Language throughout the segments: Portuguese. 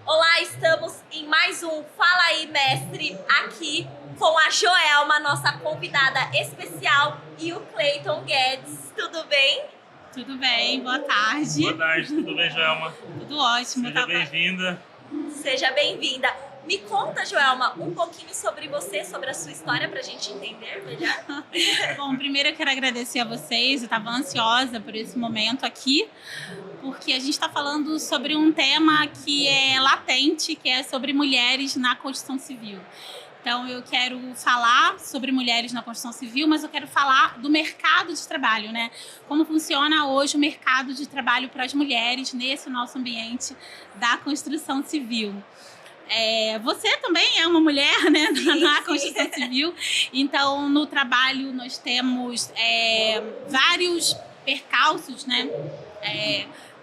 Olá, estamos em mais um Fala aí, Mestre, aqui com a Joelma, nossa convidada especial, e o Cleiton Guedes. Tudo bem? Tudo bem, boa tarde. Boa tarde, tudo bem, Joelma? Tudo ótimo. Seja bem-vinda. Seja bem-vinda. Me conta, Joelma, um pouquinho sobre você, sobre a sua história, pra gente entender melhor. Bom, primeiro eu quero agradecer a vocês, eu estava ansiosa por esse momento aqui, porque a gente está falando sobre um tema que é latente, que é sobre mulheres na construção civil. Então, eu quero falar sobre mulheres na construção civil, mas eu quero falar do mercado de trabalho, né? Como funciona hoje o mercado de trabalho para as mulheres nesse nosso ambiente da construção civil. Você também é uma mulher, né, na construção civil. Então, no trabalho, nós temos vários percalços, né?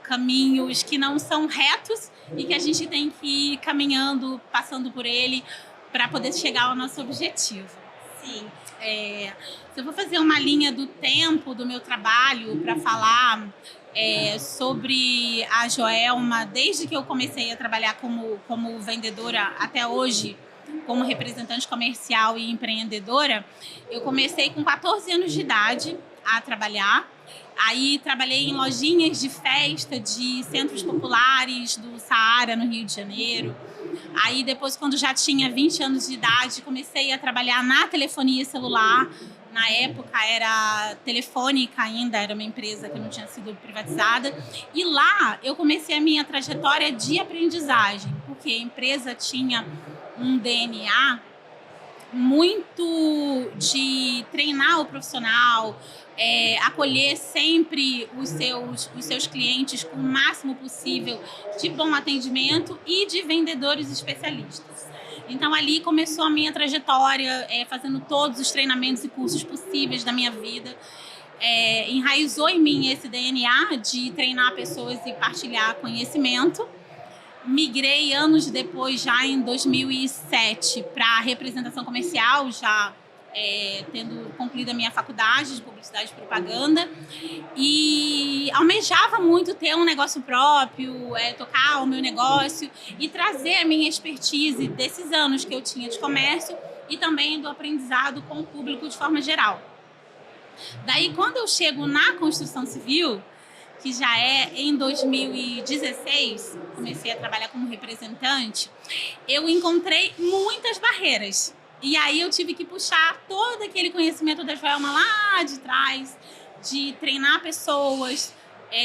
Caminhos que não são retos e que a gente tem que ir caminhando, passando por ele, para poder chegar ao nosso objetivo. Sim. Se eu vou fazer uma linha do tempo do meu trabalho para falar sobre a Joelma, desde que eu comecei a trabalhar como vendedora até hoje, como representante comercial e empreendedora, eu comecei com 14 anos de idade a trabalhar. Aí trabalhei em lojinhas de festa de centros populares do Saara, no Rio de Janeiro. Aí depois, quando já tinha 20 anos de idade, comecei a trabalhar na telefonia celular. Na época era Telefônica ainda, era uma empresa que não tinha sido privatizada. E lá eu comecei a minha trajetória de aprendizagem, porque a empresa tinha um DNA muito de treinar o profissional, acolher sempre os seus clientes com o máximo possível de bom atendimento e de vendedores especialistas. Então, ali começou a minha trajetória, fazendo todos os treinamentos e cursos possíveis da minha vida. Enraizou em mim esse DNA de treinar pessoas e partilhar conhecimento. Migrei anos depois, já em 2007, para a representação comercial, já tendo concluído a minha faculdade de publicidade e propaganda, e almejava muito ter um negócio próprio, tocar o meu negócio e trazer a minha expertise desses anos que eu tinha de comércio e também do aprendizado com o público de forma geral. Daí, quando eu chego na construção civil, que já em 2016, comecei a trabalhar como representante, eu encontrei muitas barreiras. E aí eu tive que puxar todo aquele conhecimento da Joelma lá de trás, de treinar pessoas,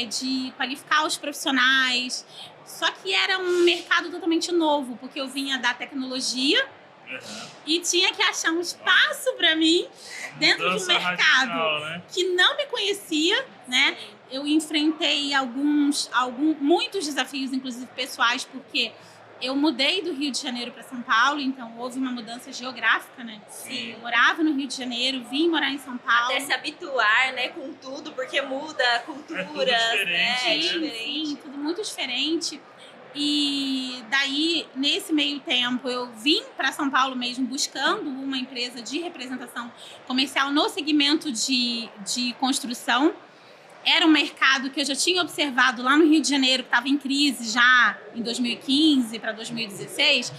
de qualificar os profissionais. Só que era um mercado totalmente novo, porque eu vinha da tecnologia e tinha que achar um espaço para mim dentro de um mercado radical, né? Que não me conhecia, né? Eu enfrentei muitos desafios, inclusive pessoais, porque eu mudei do Rio de Janeiro para São Paulo, então houve uma mudança geográfica, né? Sim. Eu morava no Rio de Janeiro, vim morar em São Paulo. Até se habituar, né, com tudo, porque muda culturas, Sim, tudo muito diferente. E daí, nesse meio tempo, eu vim para São Paulo mesmo buscando uma empresa de representação comercial no segmento de construção. Era um mercado que eu já tinha observado lá no Rio de Janeiro, que estava em crise já em 2015 para 2016.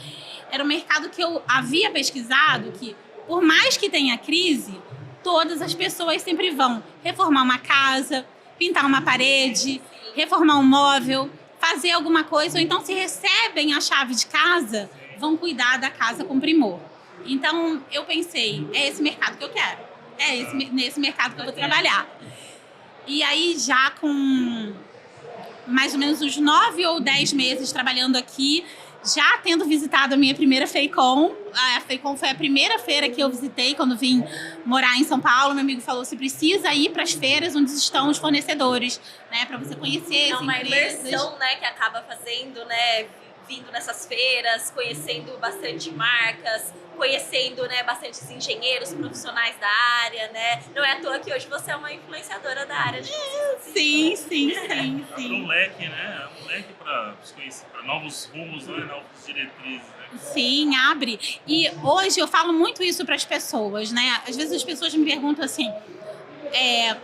Era um mercado que eu havia pesquisado que, por mais que tenha crise, todas as pessoas sempre vão reformar uma casa, pintar uma parede, reformar um móvel, fazer alguma coisa, ou então se recebem a chave de casa, vão cuidar da casa com primor. Então, eu pensei, é esse mercado que eu quero. Nesse mercado que eu vou trabalhar. E aí, já com mais ou menos uns 9 ou 10 meses trabalhando aqui, já tendo visitado a minha primeira FEICOM. A FEICOM foi a primeira feira que eu visitei quando vim morar em São Paulo. Meu amigo falou, você precisa ir para as feiras onde estão os fornecedores, né, para você conhecer as empresas. É uma imersão, né, que acaba fazendo, né, vindo nessas feiras, conhecendo bastante marcas, conhecendo, né, bastantes engenheiros, profissionais da área, né? Não é à toa que hoje você é uma influenciadora da área de Sim. É um leque, né? É um leque para novos rumos, né? Novas diretrizes, né? Sim, abre. E hoje eu falo muito isso para as pessoas, né? Às vezes as pessoas me perguntam assim,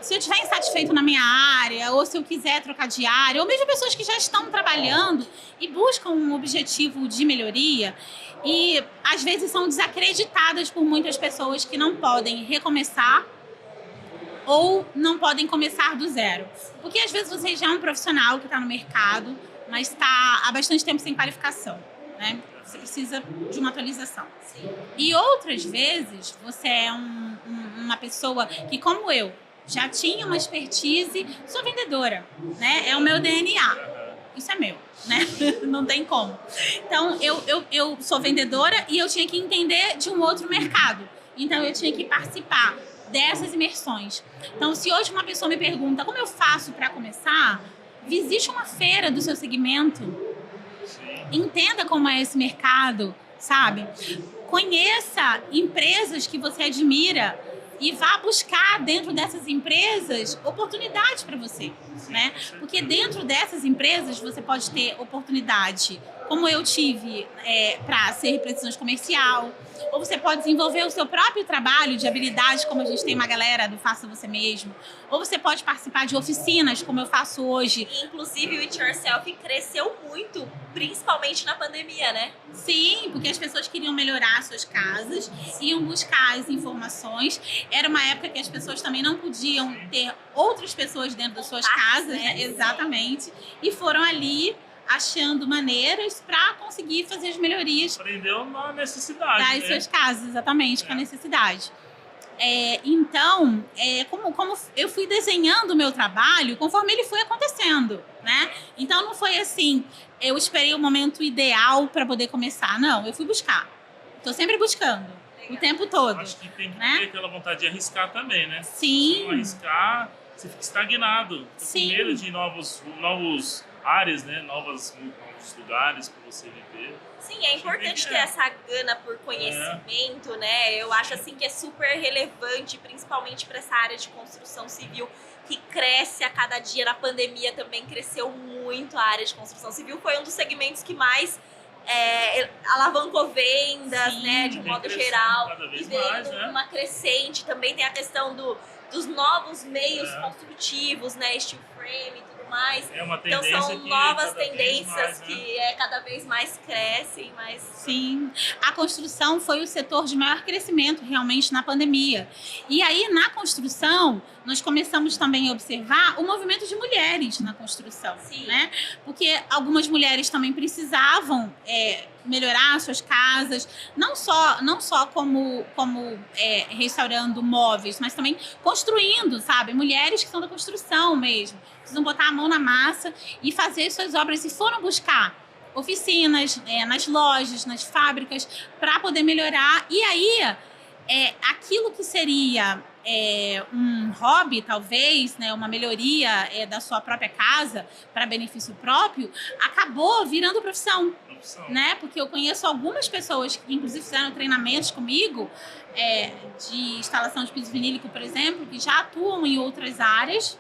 se eu estiver insatisfeito na minha área, ou se eu quiser trocar de área, ou mesmo pessoas que já estão trabalhando e buscam um objetivo de melhoria, e às vezes são desacreditadas por muitas pessoas que não podem recomeçar ou não podem começar do zero. Porque às vezes você já é um profissional que está no mercado, mas está há bastante tempo sem qualificação, né? Você precisa de uma atualização. Sim. E outras vezes você é uma pessoa que, como eu, já tinha uma expertise, sou vendedora, né? É o meu DNA. Isso é meu, né? Não tem como. Então, eu sou vendedora e eu tinha que entender de um outro mercado. Então, eu tinha que participar dessas imersões. Então, se hoje uma pessoa me pergunta como eu faço para começar, visite uma feira do seu segmento. Entenda como é esse mercado, sabe? Conheça empresas que você admira e vá buscar dentro dessas empresas oportunidades para você, né? Porque dentro dessas empresas você pode ter oportunidade, como eu tive, para ser representante comercial, ou você pode desenvolver o seu próprio trabalho de habilidade, como a gente tem uma galera do Faça Você Mesmo, ou você pode participar de oficinas, como eu faço hoje. Inclusive, o It Yourself cresceu muito, principalmente na pandemia, né? Sim, porque as pessoas queriam melhorar suas casas, iam buscar as informações. Era uma época que as pessoas também não podiam ter outras pessoas dentro das suas casas, né? Exatamente. E foram ali achando maneiras para conseguir fazer as melhorias. Aprendeu na necessidade, das suas casas, exatamente, com a necessidade. Então, como eu fui desenhando o meu trabalho conforme ele foi acontecendo, né? Então, não foi assim, eu esperei o momento ideal para poder começar. Não, eu fui buscar. Estou sempre buscando, o tempo todo. Acho que tem que né? ter aquela vontade de arriscar também, né? Sim. Se não arriscar, você fica estagnado. Sim. Com medo de novos áreas, né? Novos lugares para você viver. Sim, é importante ter essa gana por conhecimento, né? Eu acho assim que é super relevante, principalmente para essa área de construção civil, que cresce a cada dia. Na pandemia também cresceu muito a área de construção civil. Foi um dos segmentos que mais alavancou vendas, Sim, né? De modo geral. Cada vez E veio mais, né? uma crescente. Também tem a questão dos novos meios construtivos, né? Steel frame e tudo mais. É uma Então tendência são que novas cada vez tendências mais, né? que cada vez mais crescem, mas Sim, a construção foi o setor de maior crescimento realmente na pandemia. E aí, na construção, nós começamos também a observar o movimento de mulheres na construção, Sim. né? Porque algumas mulheres também precisavam melhorar suas casas, não só como restaurando móveis, mas também construindo, sabe? Mulheres que são da construção mesmo, precisam botar a mão na massa e fazer suas obras, e foram buscar oficinas, nas lojas, nas fábricas, para poder melhorar. E aí, aquilo que seria um hobby, talvez, né, uma melhoria da sua própria casa para benefício próprio, acabou virando profissão. Né? Porque eu conheço algumas pessoas que, inclusive, fizeram treinamentos comigo de instalação de piso vinílico, por exemplo, que já atuam em outras áreas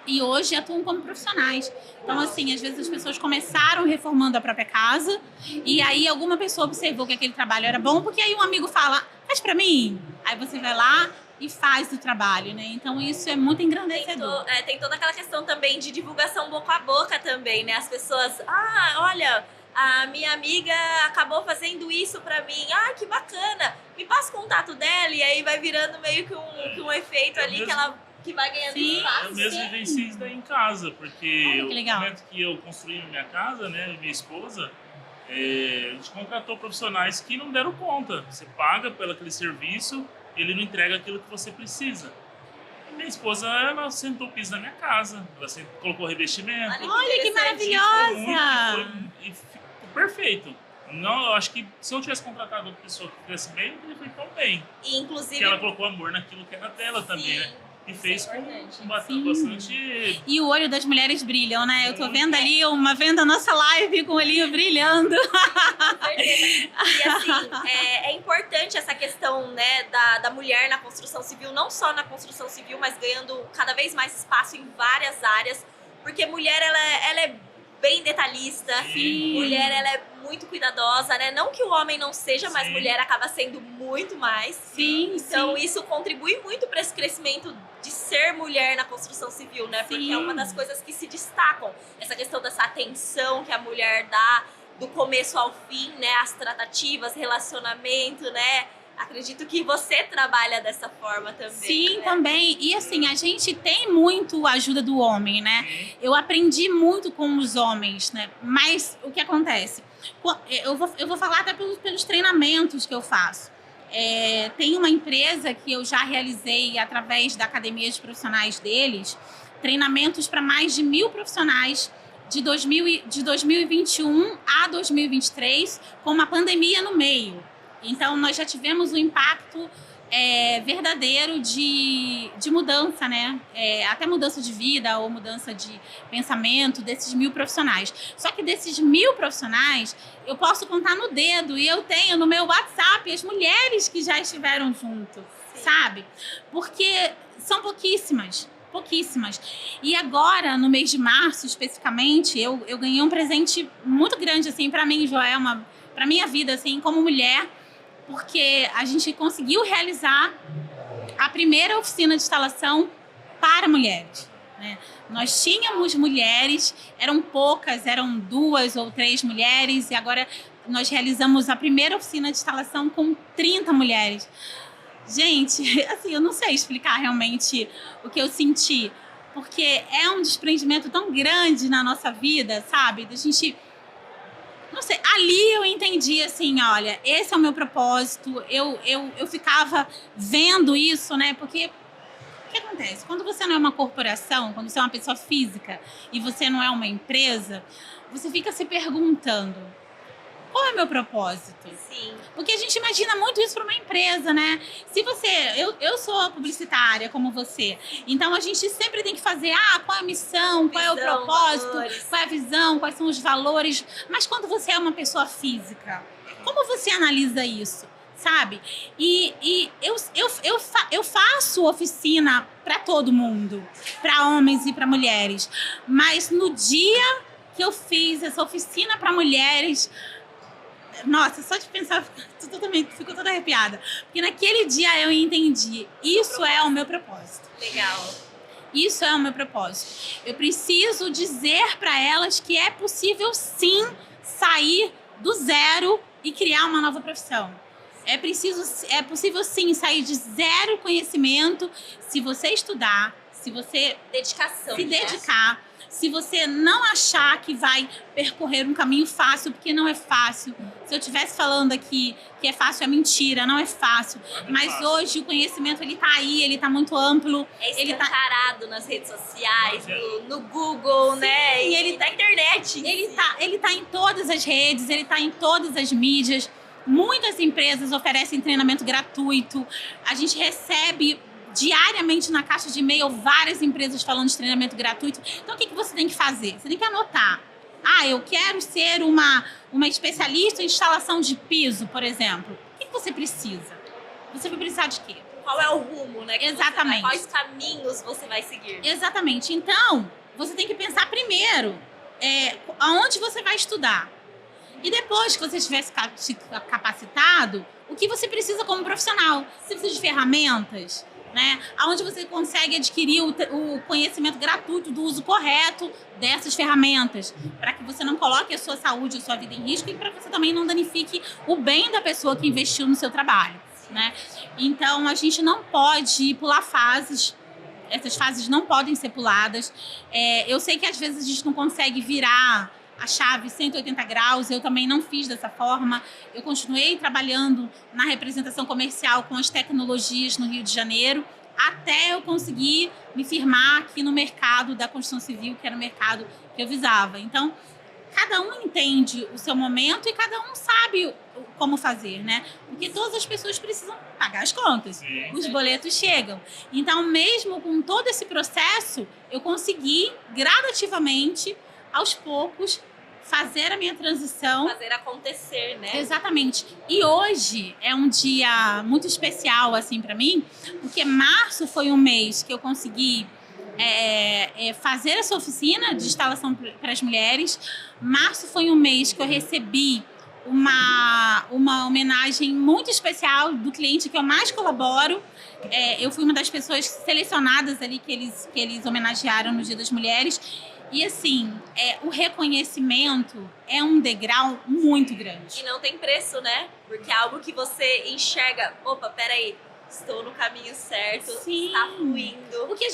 e hoje atuam como profissionais. Então, assim, às vezes as pessoas começaram reformando a própria casa e aí alguma pessoa observou que aquele trabalho era bom, porque aí um amigo fala, faz pra mim. Aí você vai lá e faz o trabalho, né? Então, isso é muito engrandecedor. Tem toda aquela questão também de divulgação boca a boca também, né? As pessoas, olha, a minha amiga acabou fazendo isso pra mim. Ah, que bacana. Me passa o contato dela e aí vai virando meio que um efeito ali que vai ganhando espaço. Eu mesmo vivenciei isso daí em casa, porque no momento que eu construí minha casa, né, e minha esposa, a gente contratou profissionais que não deram conta. Você paga pelo aquele serviço e ele não entrega aquilo que você precisa. E minha esposa, ela sentou o piso na minha casa, ela colocou revestimento. Olha que maravilhosa! E ficou perfeito. Não, eu acho que se eu tivesse contratado outra pessoa que fizesse bem, ele foi tão bem. E, inclusive, porque ela colocou amor naquilo que era dela também, né? E fez com bastante... E o olho das mulheres brilham, né? Eu tô vendo ali vendo a nossa live com o olhinho brilhando. E assim, é importante essa questão, né, da mulher na construção civil, não só na construção civil, mas ganhando cada vez mais espaço em várias áreas, porque mulher, ela é bem detalhista. Sim. Mulher, ela é muito cuidadosa, né? Não que o homem não seja, mas Sim. mulher acaba sendo muito mais. Sim, Então, sim. isso contribui muito para esse crescimento de ser mulher na construção civil, né? Porque Sim. é uma das coisas que se destacam. Essa questão dessa atenção que a mulher dá do começo ao fim, né? As tratativas, relacionamento, né? Acredito que você trabalha dessa forma também. Sim, né? também. E assim, a gente tem muito a ajuda do homem, né? Sim. Eu aprendi muito com os homens, né? Mas o que acontece? Eu vou falar até pelos treinamentos que eu faço. Tem uma empresa que eu já realizei através da academia de profissionais deles, treinamentos para mais de 1.000 profissionais de 2021 a 2023, com uma pandemia no meio. Então, nós já tivemos um impacto verdadeiro de mudança, né? Até mudança de vida ou mudança de pensamento desses 1.000 profissionais. Só que desses 1.000 profissionais, eu posso contar no dedo e eu tenho no meu WhatsApp as mulheres que já estiveram junto, sabe? Porque são pouquíssimas. E agora, no mês de março, especificamente, eu ganhei um presente muito grande, assim, para mim, Joelma, para minha vida, assim, como mulher, porque a gente conseguiu realizar a primeira oficina de instalação para mulheres, né? Nós tínhamos mulheres, eram poucas, eram 2 ou 3 mulheres, e agora nós realizamos a primeira oficina de instalação com 30 mulheres. Gente, assim, eu não sei explicar realmente o que eu senti, porque é um desprendimento tão grande na nossa vida, sabe? Da gente... Não sei, ali eu entendi assim, olha, esse é o meu propósito, eu ficava vendo isso, né? Porque o que acontece? Quando você não é uma corporação, quando você é uma pessoa física e você não é uma empresa, você fica se perguntando, qual é o meu propósito? Sim. Porque a gente imagina muito isso para uma empresa, né? Se você... Eu sou publicitária, como você. Então, a gente sempre tem que fazer... qual é a missão? Qual é o Visão, propósito? valores. Qual é a visão? Quais são os valores? Mas quando você é uma pessoa física, como você analisa isso? Sabe? E eu faço oficina para todo mundo. Para homens e para mulheres. Mas no dia que eu fiz essa oficina para mulheres... Nossa, só de pensar, fico toda arrepiada. Porque naquele dia eu entendi, isso é o meu propósito. Legal. Isso é o meu propósito. Eu preciso dizer para elas que é possível sim sair do zero e criar uma nova profissão. É possível sim sair de zero conhecimento se você estudar, se você Dedicação. se né? dedicar. Se você não achar que vai percorrer um caminho fácil, porque não é fácil. Se eu estivesse falando aqui que é fácil, é mentira, não é fácil. Mas hoje o conhecimento, ele tá aí, ele tá muito amplo. É Ele tá, escancarado nas redes sociais, no Google, né? E ele na internet. ele tá em todas as redes, ele tá em todas as mídias. Muitas empresas oferecem treinamento gratuito. A gente recebe... diariamente na caixa de e-mail várias empresas falando de treinamento gratuito. Então, o que você tem que fazer? Você tem que anotar. Eu quero ser uma especialista em instalação de piso, por exemplo. O que você precisa? Você vai precisar de quê? Qual é o rumo, né? Exatamente. Quais caminhos você vai seguir? Exatamente. Então, você tem que pensar primeiro aonde você vai estudar. E depois que você estiver se capacitado, o que você precisa como profissional? Você precisa de ferramentas, né? Onde você consegue adquirir o conhecimento gratuito do uso correto dessas ferramentas, para que você não coloque a sua saúde, a sua vida em risco e para que você também não danifique o bem da pessoa que investiu no seu trabalho, né? Então, a gente não pode pular fases. Essas fases não podem ser puladas. Eu sei que às vezes a gente não consegue virar a chave 180 graus, eu também não fiz dessa forma. Eu continuei trabalhando na representação comercial com as tecnologias no Rio de Janeiro, até eu conseguir me firmar aqui no mercado da construção civil, que era o mercado que eu visava. Então, cada um entende o seu momento e cada um sabe como fazer, né? Porque todas as pessoas precisam pagar as contas. Sim. Os boletos chegam. Então, mesmo com todo esse processo, eu consegui gradativamente, aos poucos, fazer a minha transição. Fazer acontecer, né? Exatamente. E hoje é um dia muito especial, assim, para mim, porque março foi um mês que eu consegui fazer essa oficina de instalação para as mulheres. Março foi um mês que eu recebi uma homenagem muito especial do cliente que eu mais colaboro. Eu fui uma das pessoas selecionadas ali que eles homenagearam no Dia das Mulheres. E assim, o reconhecimento é um degrau muito grande. E não tem preço, né? Porque é algo que você enxerga, opa, peraí, estou no caminho certo, Sim. está fluindo. Porque a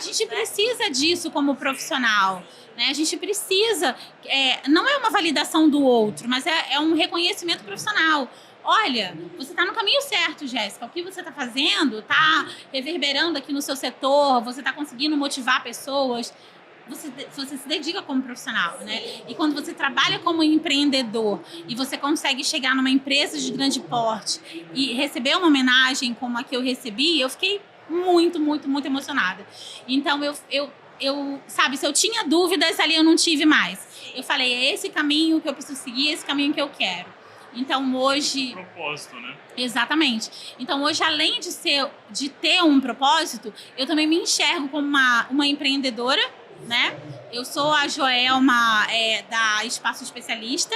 gente precisa disso como profissional. Né? A gente precisa, não é uma validação do outro, mas é um reconhecimento profissional. Olha, você está no caminho certo, Jéssica. O que você está fazendo está reverberando aqui no seu setor, você está conseguindo motivar pessoas. Você se dedica como profissional, né? E quando você trabalha como empreendedor e você consegue chegar numa empresa de grande porte e receber uma homenagem como a que eu recebi, eu fiquei muito, muito, muito emocionada. Então, sabe, se eu tinha dúvidas, ali eu não tive mais. Eu falei, é esse caminho que eu preciso seguir, é esse caminho que eu quero. Então, hoje... Propósito, né? Exatamente. Então, hoje, além de ter um propósito, eu também me enxergo como uma empreendedora, né? Eu sou a Joelma da Espaço Especialista,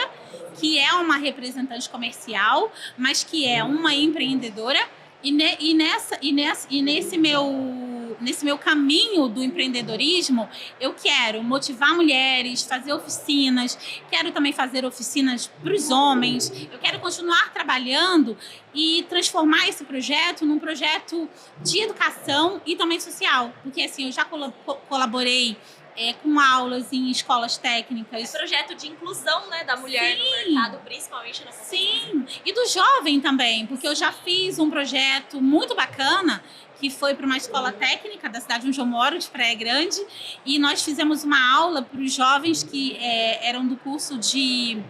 que é uma representante comercial, mas que é uma empreendedora. E nesse meu caminho do empreendedorismo, eu quero motivar mulheres, fazer oficinas, quero também fazer oficinas para os homens, eu quero continuar trabalhando e transformar esse projeto num projeto de educação e também social, porque assim, eu já colaborei com aulas em escolas técnicas. Projeto de inclusão, né, da mulher no mercado, principalmente na construção. Sim, e do jovem também, porque eu já fiz um projeto muito bacana que foi para uma escola técnica da cidade onde eu moro, de Praia Grande, e nós fizemos uma aula para os jovens que eram do curso de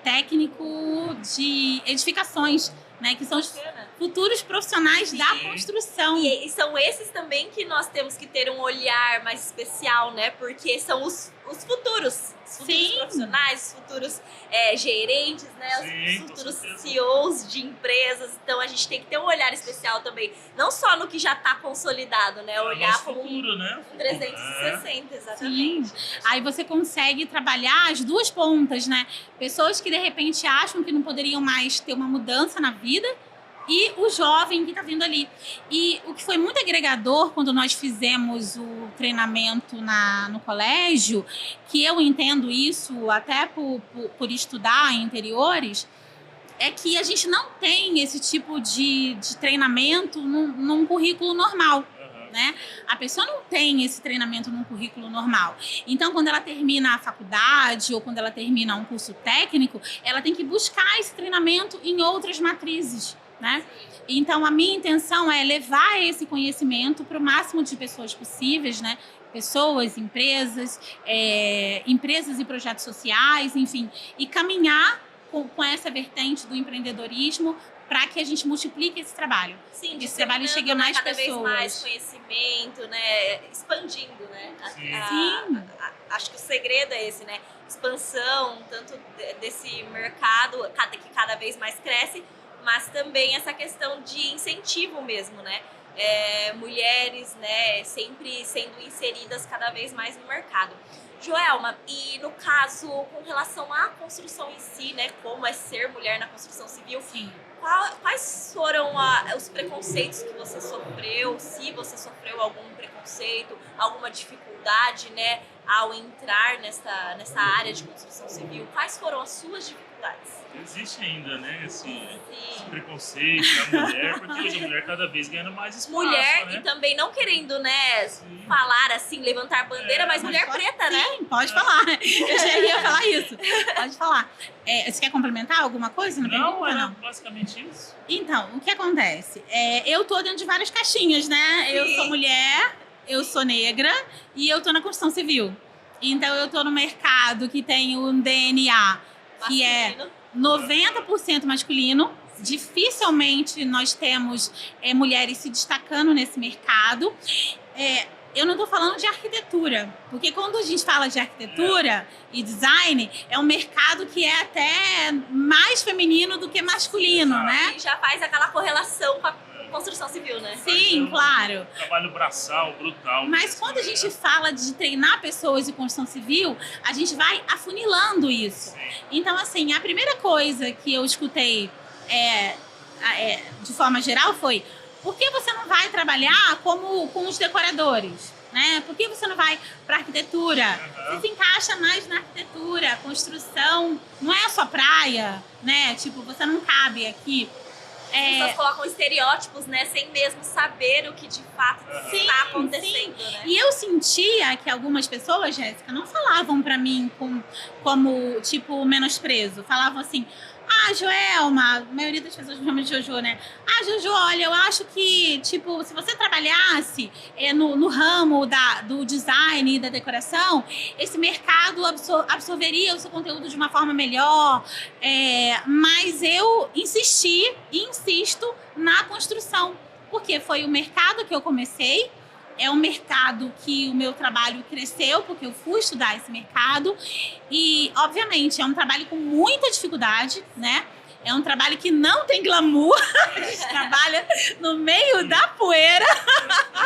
técnico de edificações, né, que são os futuros profissionais da construção. E são esses também que nós temos que ter um olhar mais especial, né? Porque são os futuros profissionais, os futuros gerentes, né? Os futuros CEOs de empresas. Então a gente tem que ter um olhar especial também, não só no que já está consolidado, né? Olhar como futuro, né? 360, exatamente. Sim. Aí você consegue trabalhar as duas pontas, né? Pessoas que de repente acham que não poderiam mais ter uma mudança na vida, e o jovem que está vindo ali. E o que foi muito agregador quando nós fizemos o treinamento no colégio, que eu entendo isso até por estudar em interiores, é que a gente não tem esse tipo de treinamento num currículo normal. Né? A pessoa não tem esse treinamento num currículo normal. Então, quando ela termina a faculdade ou quando ela termina um curso técnico, ela tem que buscar esse treinamento em outras matrizes. Né? Então, a minha intenção é levar esse conhecimento para o máximo de pessoas possíveis, né? Pessoas, empresas e projetos sociais, enfim, e caminhar com essa vertente do empreendedorismo para que a gente multiplique esse trabalho. Sim, esse trabalho chegue a mais cada pessoas. Vez mais conhecimento, né? Expandindo, né? Sim. Acho que o segredo é esse, né? Expansão, tanto desse mercado que cada vez mais cresce, mas também essa questão de incentivo mesmo, né? Mulheres, né, sempre sendo inseridas cada vez mais no mercado. Joelma, e no caso, com relação à construção em si, né, como é ser mulher na construção civil, sim, quais foram os preconceitos que você sofreu, se você sofreu algum preconceito, alguma dificuldade, né, ao entrar nessa área de construção civil? Quais foram as suas dificuldades? Existe ainda, né, esse preconceito da mulher, porque hoje a mulher cada vez ganhando mais espaço, mulher, né? E também não querendo, né, falar assim, levantar bandeira, mas mulher preta, né? Sim, pode falar. Eu já ia falar isso. Pode falar. Você quer complementar alguma coisa? Não, era basicamente isso. Então, o que acontece? Eu tô dentro de várias caixinhas, né? Sim. Eu sou mulher, eu sou negra e eu tô na construção civil. Então, eu tô no mercado que tem um DNA que Masculino. é 90% masculino. Dificilmente nós temos mulheres se destacando nesse mercado. Eu não estou falando de arquitetura, porque quando a gente fala de arquitetura e design, é um mercado que é até mais feminino do que masculino, né? E já faz aquela correlação com construção civil, né? Sim, claro. Trabalho braçal, brutal. Mas quando a gente fala de treinar pessoas de construção civil, a gente vai afunilando isso. Sim. Então, assim, a primeira coisa que eu escutei de forma geral foi: por que você não vai trabalhar com os decoradores? Né? Por que você não vai para arquitetura? Você se encaixa mais na arquitetura, construção, não é a sua praia, né? Tipo, você não cabe aqui. As pessoas colocam estereótipos, né? Sem mesmo saber o que de fato está acontecendo, né? E eu sentia que algumas pessoas, Jéssica, não falavam pra mim como, tipo, menosprezo. Falavam assim: ah, Joelma, a maioria das pessoas me chama de Jojo, né? Ah, Jojo, olha, eu acho que, tipo, se você trabalhasse no ramo do design e da decoração, esse mercado absorveria o seu conteúdo de uma forma melhor. Mas eu insisti e insisto na construção, porque foi o mercado que eu comecei. É um mercado que o meu trabalho cresceu, porque eu fui estudar esse mercado. E, obviamente, é um trabalho com muita dificuldade, né? É um trabalho que não tem glamour. A gente trabalha no meio da poeira.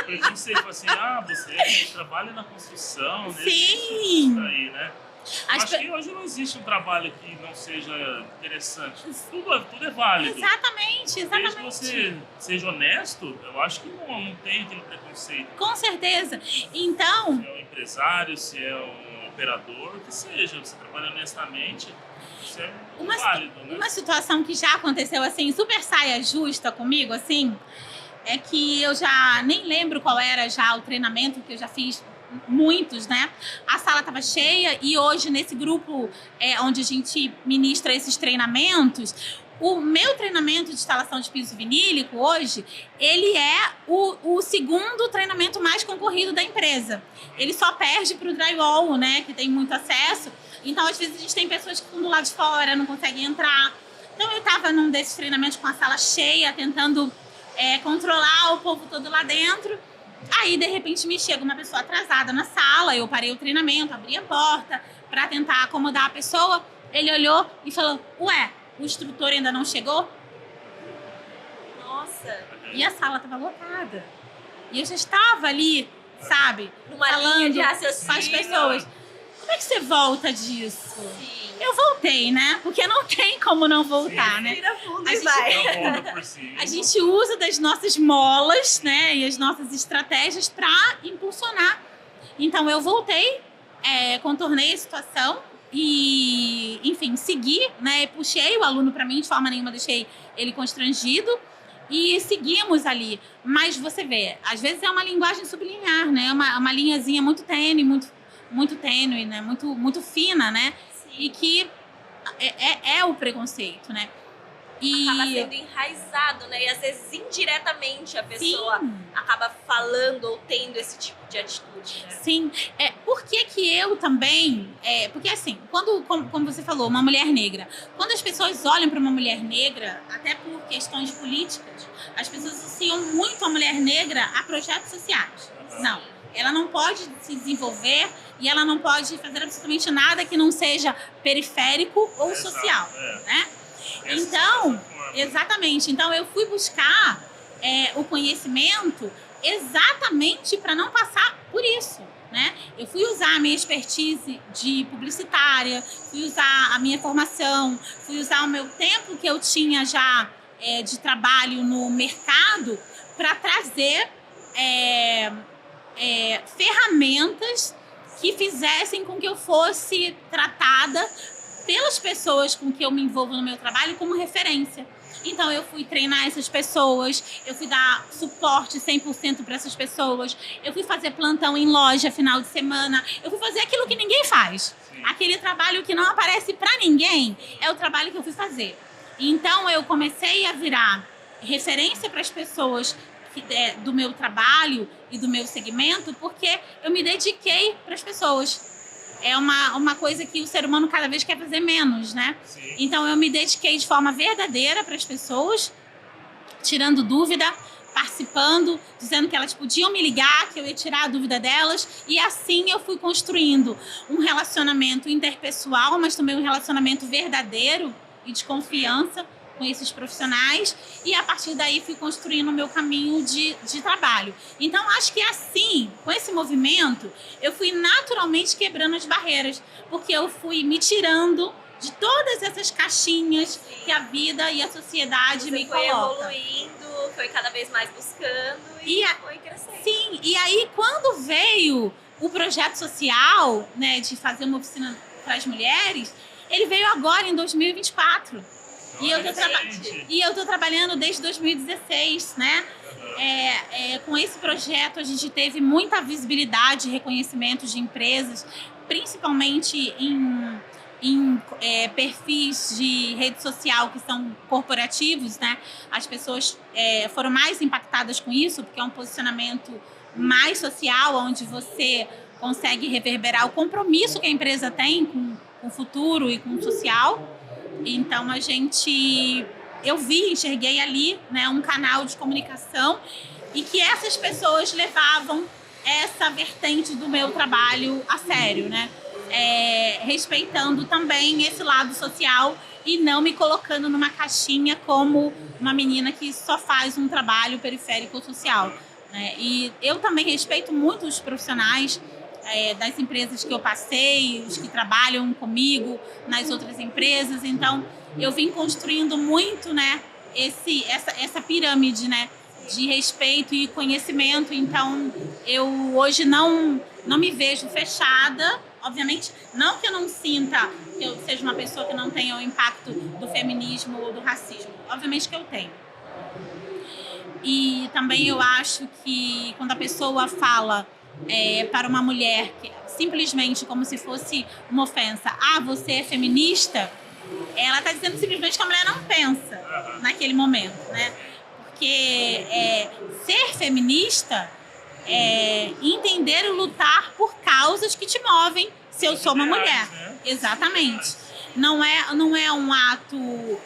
Eu pensei, assim, você trabalha na construção, né? Sim! Isso aí, né? Acho que hoje não existe um trabalho que não seja interessante. Tudo é válido. Exatamente. Desde que você seja honesto, eu acho que não tem aquele preconceito. Com certeza. Então... Se é um empresário, se é um operador, o que seja, você trabalha honestamente, isso é válido, né? Uma situação que já aconteceu, assim, super saia justa comigo, assim, é que eu já nem lembro qual era já o treinamento que eu já fiz. Muitos, né? A sala estava cheia e hoje nesse grupo onde a gente ministra esses treinamentos, o meu treinamento de instalação de piso vinílico hoje, ele é o segundo treinamento mais concorrido da empresa. Ele só perde para o drywall, né? Que tem muito acesso. Então, às vezes, a gente tem pessoas que ficam do lado de fora, não conseguem entrar. Então, eu estava num desses treinamentos com a sala cheia, tentando controlar o povo todo lá dentro. Aí, de repente, me chega uma pessoa atrasada na sala, eu parei o treinamento, abri a porta para tentar acomodar a pessoa. Ele olhou e falou: ué, o instrutor ainda não chegou? Nossa! E a sala estava lotada. E eu já estava ali, sabe? Numa linha de raciocínio. Com as pessoas. Como é que você volta disso? Sim. Eu voltei, né? Porque não tem como não voltar, né? Vira fundo A e gente- vai. Por cima. A gente usa das nossas molas, né, e as nossas estratégias para impulsionar. Então eu voltei, contornei a situação e, enfim, segui, né, puxei o aluno para mim, de forma nenhuma deixei ele constrangido e seguimos ali. Mas você vê, às vezes é uma linguagem subliminar, né, uma linhazinha muito tênue, muito tênue, né, muito fina, né, e que é o preconceito, né. Acaba sendo enraizado, né? E às vezes indiretamente a pessoa acaba falando ou tendo esse tipo de atitude, né? Sim. Por que eu também... porque assim, como você falou, uma mulher negra. Quando as pessoas olham para uma mulher negra, até por questões políticas, as pessoas associam muito a mulher negra a projetos sociais. Não. Ela não pode se desenvolver e ela não pode fazer absolutamente nada que não seja periférico ou social, né? Então, exatamente. Então, eu fui buscar o conhecimento exatamente para não passar por isso, né? Eu fui usar a minha expertise de publicitária, fui usar a minha formação, fui usar o meu tempo que eu tinha já de trabalho no mercado para trazer ferramentas que fizessem com que eu fosse tratada pelas pessoas com que eu me envolvo no meu trabalho como referência. Então, eu fui treinar essas pessoas, eu fui dar suporte 100% para essas pessoas, eu fui fazer plantão em loja final de semana, eu fui fazer aquilo que ninguém faz. Aquele trabalho que não aparece para ninguém é o trabalho que eu fui fazer. Então, eu comecei a virar referência para as pessoas do meu trabalho e do meu segmento, porque eu me dediquei para as pessoas. É uma coisa que o ser humano cada vez quer fazer menos, né? Sim. Então, eu me dediquei de forma verdadeira para as pessoas, tirando dúvida, participando, dizendo que elas podiam me ligar, que eu ia tirar a dúvida delas. E assim eu fui construindo um relacionamento interpessoal, mas também um relacionamento verdadeiro e de confiança com esses profissionais e a partir daí fui construindo o meu caminho de trabalho. Então acho que assim, com esse movimento, eu fui naturalmente quebrando as barreiras, porque eu fui me tirando de todas essas caixinhas que a vida e a sociedade me foi coloca. Evoluindo, foi cada vez mais buscando e foi crescendo. Sim, e aí quando veio o projeto social, né, de fazer uma oficina para as mulheres, ele veio agora em 2024. E eu tô trabalhando desde 2016, né? Com esse projeto a gente teve muita visibilidade e reconhecimento de empresas, principalmente em perfis de rede social que são corporativos, né? As pessoas foram mais impactadas com isso, porque é um posicionamento mais social, onde você consegue reverberar o compromisso que a empresa tem com o futuro e com o social. Então, eu enxerguei ali, né, um canal de comunicação e que essas pessoas levavam essa vertente do meu trabalho a sério, né? Respeitando também esse lado social e não me colocando numa caixinha como uma menina que só faz um trabalho periférico social, né? E eu também respeito muito os profissionais das empresas que eu passei, os que trabalham comigo nas outras empresas. Então, eu vim construindo muito, né, essa pirâmide, né, de respeito e conhecimento. Então, eu hoje não me vejo fechada. Obviamente, não que eu não sinta que eu seja uma pessoa que não tenha o impacto do feminismo ou do racismo. Obviamente que eu tenho. E também eu acho que quando a pessoa fala para uma mulher que, simplesmente como se fosse uma ofensa, você é feminista, ela está dizendo simplesmente que a mulher não pensa naquele momento, né? Porque ser feminista é entender e lutar por causas que te movem se eu sou uma mulher. Exatamente. Não é um ato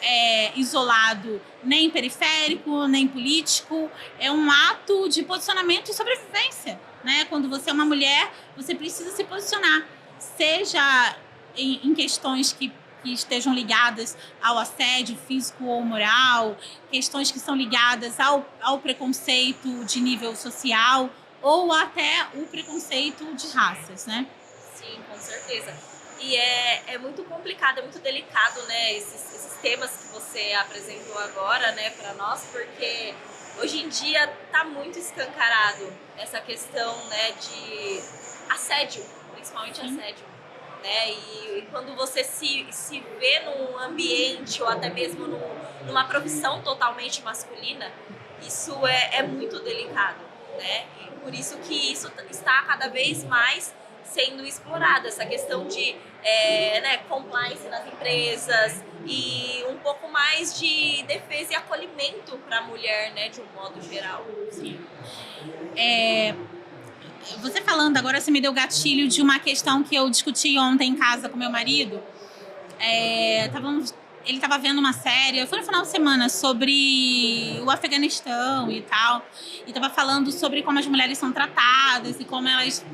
isolado, nem periférico, nem político. É um ato de posicionamento e sobrevivência, né? Quando você é uma mulher, você precisa se posicionar, seja em questões que estejam ligadas ao assédio físico ou moral, questões que são ligadas ao preconceito de nível social ou até o preconceito de raças, né? Sim, com certeza. E é muito complicado, é muito delicado, né, esses temas que você apresentou agora, né, para nós, porque hoje em dia tá muito escancarado essa questão, né, de assédio, principalmente assédio, né, e quando você se vê num ambiente ou até mesmo numa profissão totalmente masculina, isso é muito delicado, né, e por isso que isso está cada vez mais sendo explorada, essa questão de compliance nas empresas e um pouco mais de defesa e acolhimento para a mulher, né, de um modo geral. Sim. Você falando agora, você me deu gatilho de uma questão que eu discuti ontem em casa com meu marido. Ele estava vendo uma série, foi no final de semana, sobre o Afeganistão e tal. E estava falando sobre como as mulheres são tratadas e como elas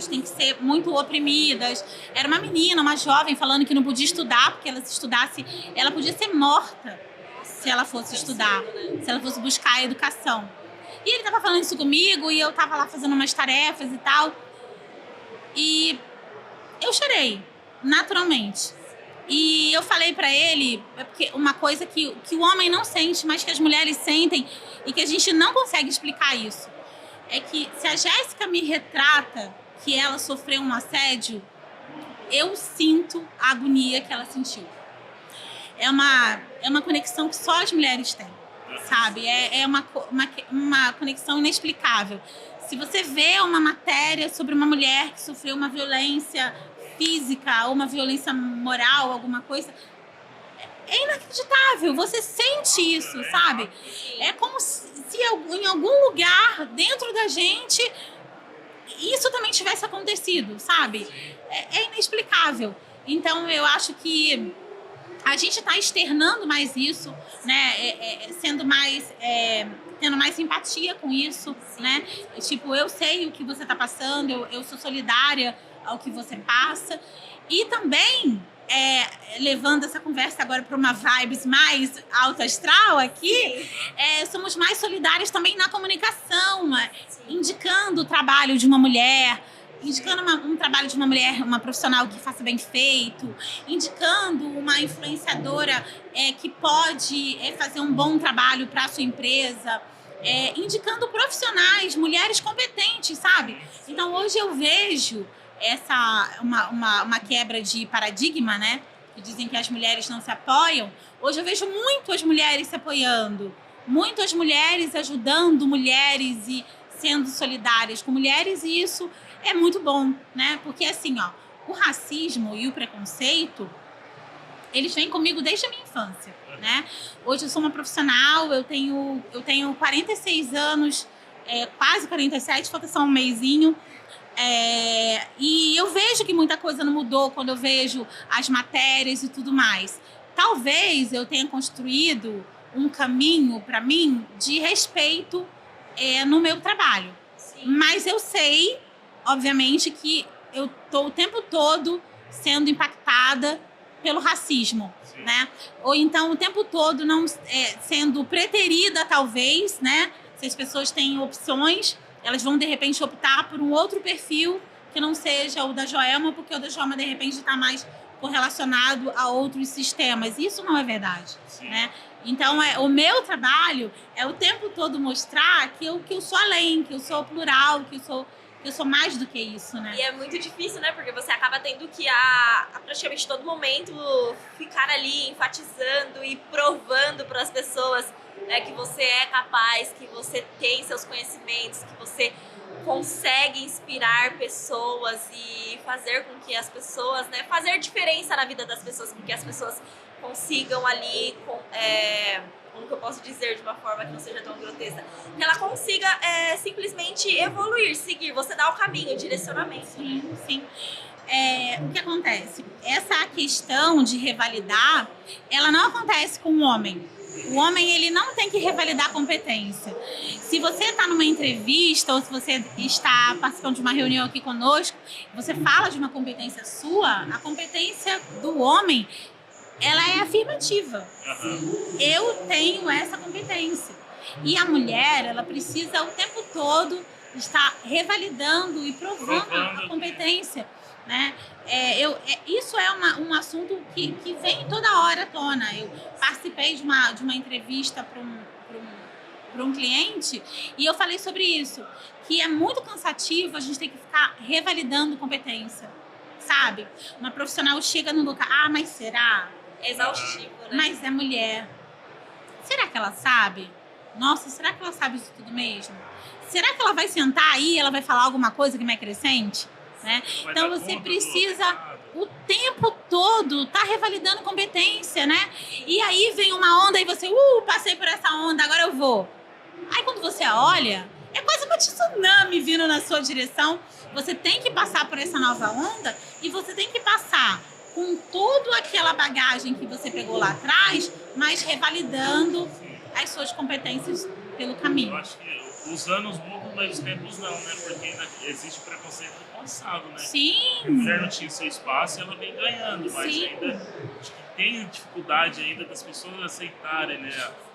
têm que ser muito oprimidas. Era uma menina, uma jovem, falando que não podia estudar, porque ela se estudasse, ela podia ser morta se ela fosse estudar, se ela fosse buscar a educação. E ele estava falando isso comigo e eu estava lá fazendo umas tarefas e tal. E eu chorei, naturalmente. E eu falei pra ele, porque uma coisa que o homem não sente, mas que as mulheres sentem e que a gente não consegue explicar isso, é que se a Jéssica me retrata que ela sofreu um assédio, eu sinto a agonia que ela sentiu. É uma conexão que só as mulheres têm, sabe? É uma conexão inexplicável. Se você vê uma matéria sobre uma mulher que sofreu uma violência física ou uma violência moral, alguma coisa, é inacreditável, você sente isso, sabe? É como se em algum lugar dentro da gente isso também tivesse acontecido, sabe? É inexplicável. Então eu acho que a gente está externando mais isso, né? Tendo mais simpatia com isso, né? Tipo, eu sei o que você está passando, eu sou solidária ao que você passa. E também levando essa conversa agora para uma vibes mais alto astral aqui, somos mais solidárias também na comunicação, indicando o trabalho de uma mulher, indicando um trabalho de uma mulher, uma profissional que faça bem feito, indicando uma influenciadora que pode fazer um bom trabalho para a sua empresa, indicando profissionais, mulheres competentes, sabe? Então, hoje eu vejo uma quebra de paradigma, né? Que dizem que as mulheres não se apoiam. Hoje eu vejo muito as mulheres se apoiando, muito as mulheres ajudando mulheres e sendo solidárias com mulheres, e isso é muito bom, né? Porque assim, ó, o racismo e o preconceito, eles vêm comigo desde a minha infância, né? Hoje eu sou uma profissional, eu tenho 46 anos, quase 47, falta só um mesinho. E eu vejo que muita coisa não mudou quando eu vejo as matérias e tudo mais. Talvez eu tenha construído um caminho para mim de respeito no meu trabalho. Sim. Mas eu sei, obviamente, que eu estou o tempo todo sendo impactada pelo racismo, né? Ou então o tempo todo não sendo preterida, talvez, né? Se as pessoas têm opções, elas vão, de repente, optar por um outro perfil que não seja o da Joelma, porque o da Joelma, de repente, está mais correlacionado a outros sistemas. Isso não é verdade, né? Então, o meu trabalho é o tempo todo mostrar que eu sou além, que eu sou plural, que eu sou mais do que isso, né? E é muito difícil, né? Porque você acaba tendo que, a praticamente todo momento, ficar ali enfatizando e provando para as pessoas, né, que você é capaz, que você tem seus conhecimentos, que você consegue inspirar pessoas e fazer com que as pessoas, né, fazer diferença na vida das pessoas, com que as pessoas consigam ali, como que eu posso dizer de uma forma que não seja tão grotesca, que ela consiga simplesmente evoluir, seguir, você dá o caminho, o direcionamento. Sim, sim. O que acontece? Essa questão de revalidar, ela não acontece com o homem. O homem, ele não tem que revalidar a competência. Se você está numa entrevista ou se você está participando de uma reunião aqui conosco, você fala de uma competência sua, a competência do homem, ela é afirmativa. Eu tenho essa competência. E a mulher, ela precisa o tempo todo estar revalidando e provando a competência, né? Isso é um assunto que vem toda hora à tona. Eu participei de uma entrevista para um cliente e eu falei sobre isso, que é muito cansativo a gente ter que ficar revalidando competência, sabe? Uma profissional chega no lugar, mas será? É exaustivo, né? Mas é mulher. Será que ela sabe? Nossa, será que ela sabe isso tudo mesmo? Será que ela vai sentar aí e ela vai falar alguma coisa que não é crescente? Né? Então você precisa o tempo todo estar revalidando competência, né? E aí vem uma onda e você, passei por essa onda, agora eu vou. Aí quando você olha, é quase uma tsunami vindo na sua direção. Você tem que passar por essa nova onda e você tem que passar com toda aquela bagagem que você pegou lá atrás, mas revalidando as suas competências pelo caminho. Eu acho que os anos mudam, mas os tempos não, né? Porque ainda existe preconceito no passado, né? Sim. A mulher não tinha seu espaço e ela vem ganhando, mas Sim. ainda acho que tem dificuldade ainda das pessoas aceitarem, né,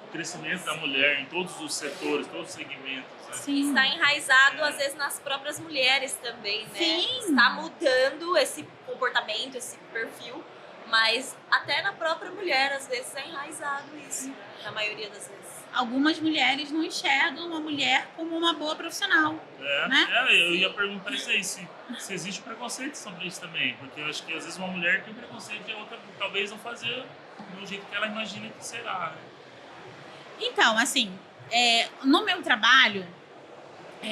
o crescimento da mulher em todos os setores, todos os segmentos. Né? Sim. Está enraizado, às vezes, nas próprias mulheres também, né? Sim. Está mudando esse comportamento, esse perfil, mas até na própria mulher, às vezes, é enraizado isso, na maioria das vezes. Algumas mulheres não enxergam a mulher como uma boa profissional. Né? Eu ia perguntar isso aí, se existe preconceito sobre isso também, porque eu acho que às vezes uma mulher tem preconceito e a outra talvez não fazer do jeito que ela imagina que será, né? Então, assim, no meu trabalho,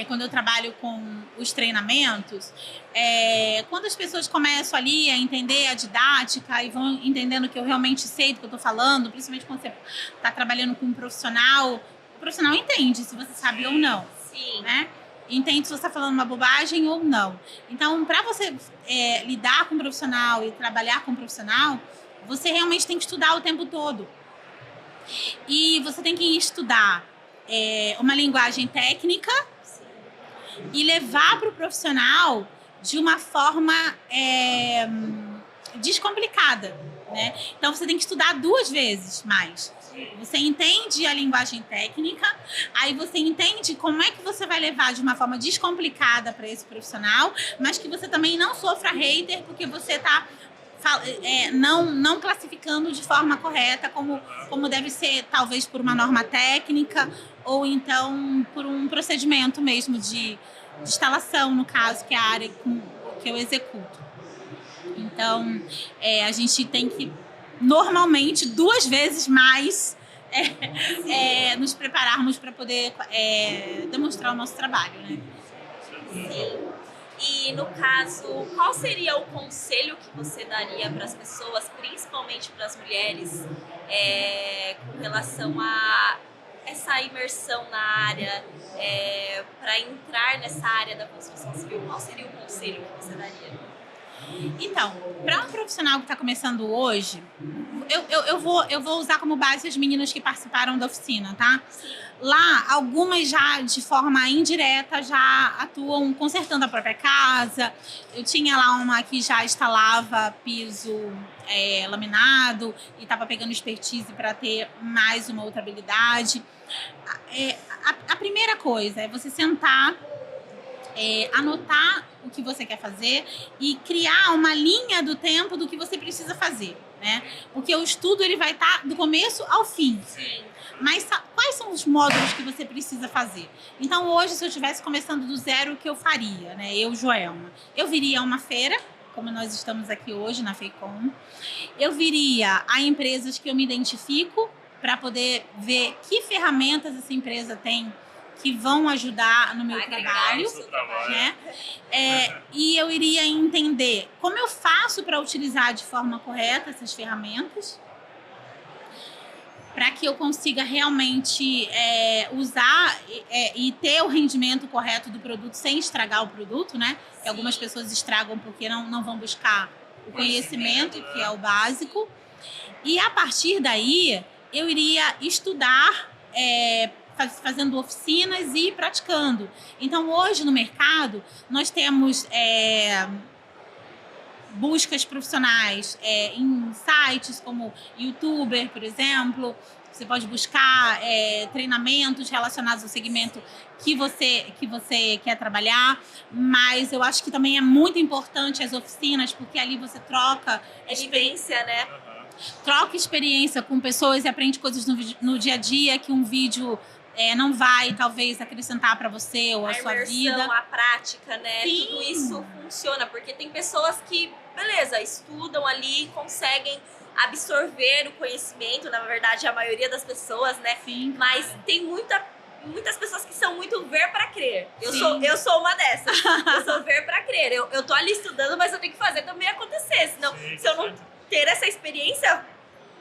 quando eu trabalho com os treinamentos, quando as pessoas começam ali a entender a didática e vão entendendo que eu realmente sei do que eu estou falando, principalmente quando você está trabalhando com um profissional, o profissional entende se você sabe ou não. Sim. Né? Entende se você está falando uma bobagem ou não. Então, para você lidar com um profissional e trabalhar com um profissional, você realmente tem que estudar o tempo todo. E você tem que estudar uma linguagem técnica e levar para o profissional de uma forma descomplicada, né? Então você tem que estudar 2 vezes mais. Você entende a linguagem técnica, aí você entende como é que você vai levar de uma forma descomplicada para esse profissional, mas que você também não sofra hater porque você está não classificando de forma correta, como deve ser, talvez por uma norma técnica ou então por um procedimento mesmo de instalação, no caso, que é a área que eu executo. Então, a gente tem que, normalmente, 2 vezes mais nos prepararmos para poder demonstrar o nosso trabalho, né? Sim. E, no caso, qual seria o conselho que você daria para as pessoas, principalmente para as mulheres, com relação a essa imersão na área, para entrar nessa área da construção civil? Qual seria o conselho que você daria? Então, para um profissional que está começando hoje, eu vou usar como base as meninas que participaram da oficina, tá? Lá, algumas já de forma indireta já atuam consertando a própria casa. Eu tinha lá uma que já instalava piso laminado e estava pegando expertise para ter mais uma outra habilidade. A primeira coisa é você sentar, anotar o que você quer fazer e criar uma linha do tempo do que você precisa fazer, né? Porque o estudo ele vai estar do começo ao fim. Sim. Mas quais são os módulos que você precisa fazer? Então, hoje, se eu estivesse começando do zero, o que eu faria, né? Eu, Joelma. Eu viria a uma feira, como nós estamos aqui hoje, na FEICOM. Eu viria a empresas que eu me identifico para poder ver que ferramentas essa empresa tem que vão ajudar no meu trabalho, né? E eu iria entender como eu faço para utilizar de forma correta essas ferramentas, para que eu consiga realmente usar e ter o rendimento correto do produto sem estragar o produto, né? Que algumas pessoas estragam porque não vão buscar o conhecimento, que é o básico. E a partir daí, eu iria estudar, fazendo oficinas e praticando. Então, hoje no mercado, nós temos buscas profissionais em sites como YouTuber, por exemplo. Você pode buscar treinamentos relacionados ao segmento que você quer trabalhar, mas eu acho que também é muito importante as oficinas, porque ali você troca Experiência, né? troca experiência com pessoas e aprende coisas no dia a dia que um vídeo não vai, talvez, acrescentar para você ou a sua vida. A prática, né? Sim. Tudo isso funciona, porque tem pessoas que, beleza, estudam ali, conseguem absorver o conhecimento, na verdade, a maioria das pessoas, né? Sim. Mas tem muitas pessoas que são muito ver pra crer. Eu Sim. sou uma dessas. Eu sou ver pra crer. Eu tô ali estudando, mas eu tenho que fazer também acontecer. Senão, se eu não ter essa experiência,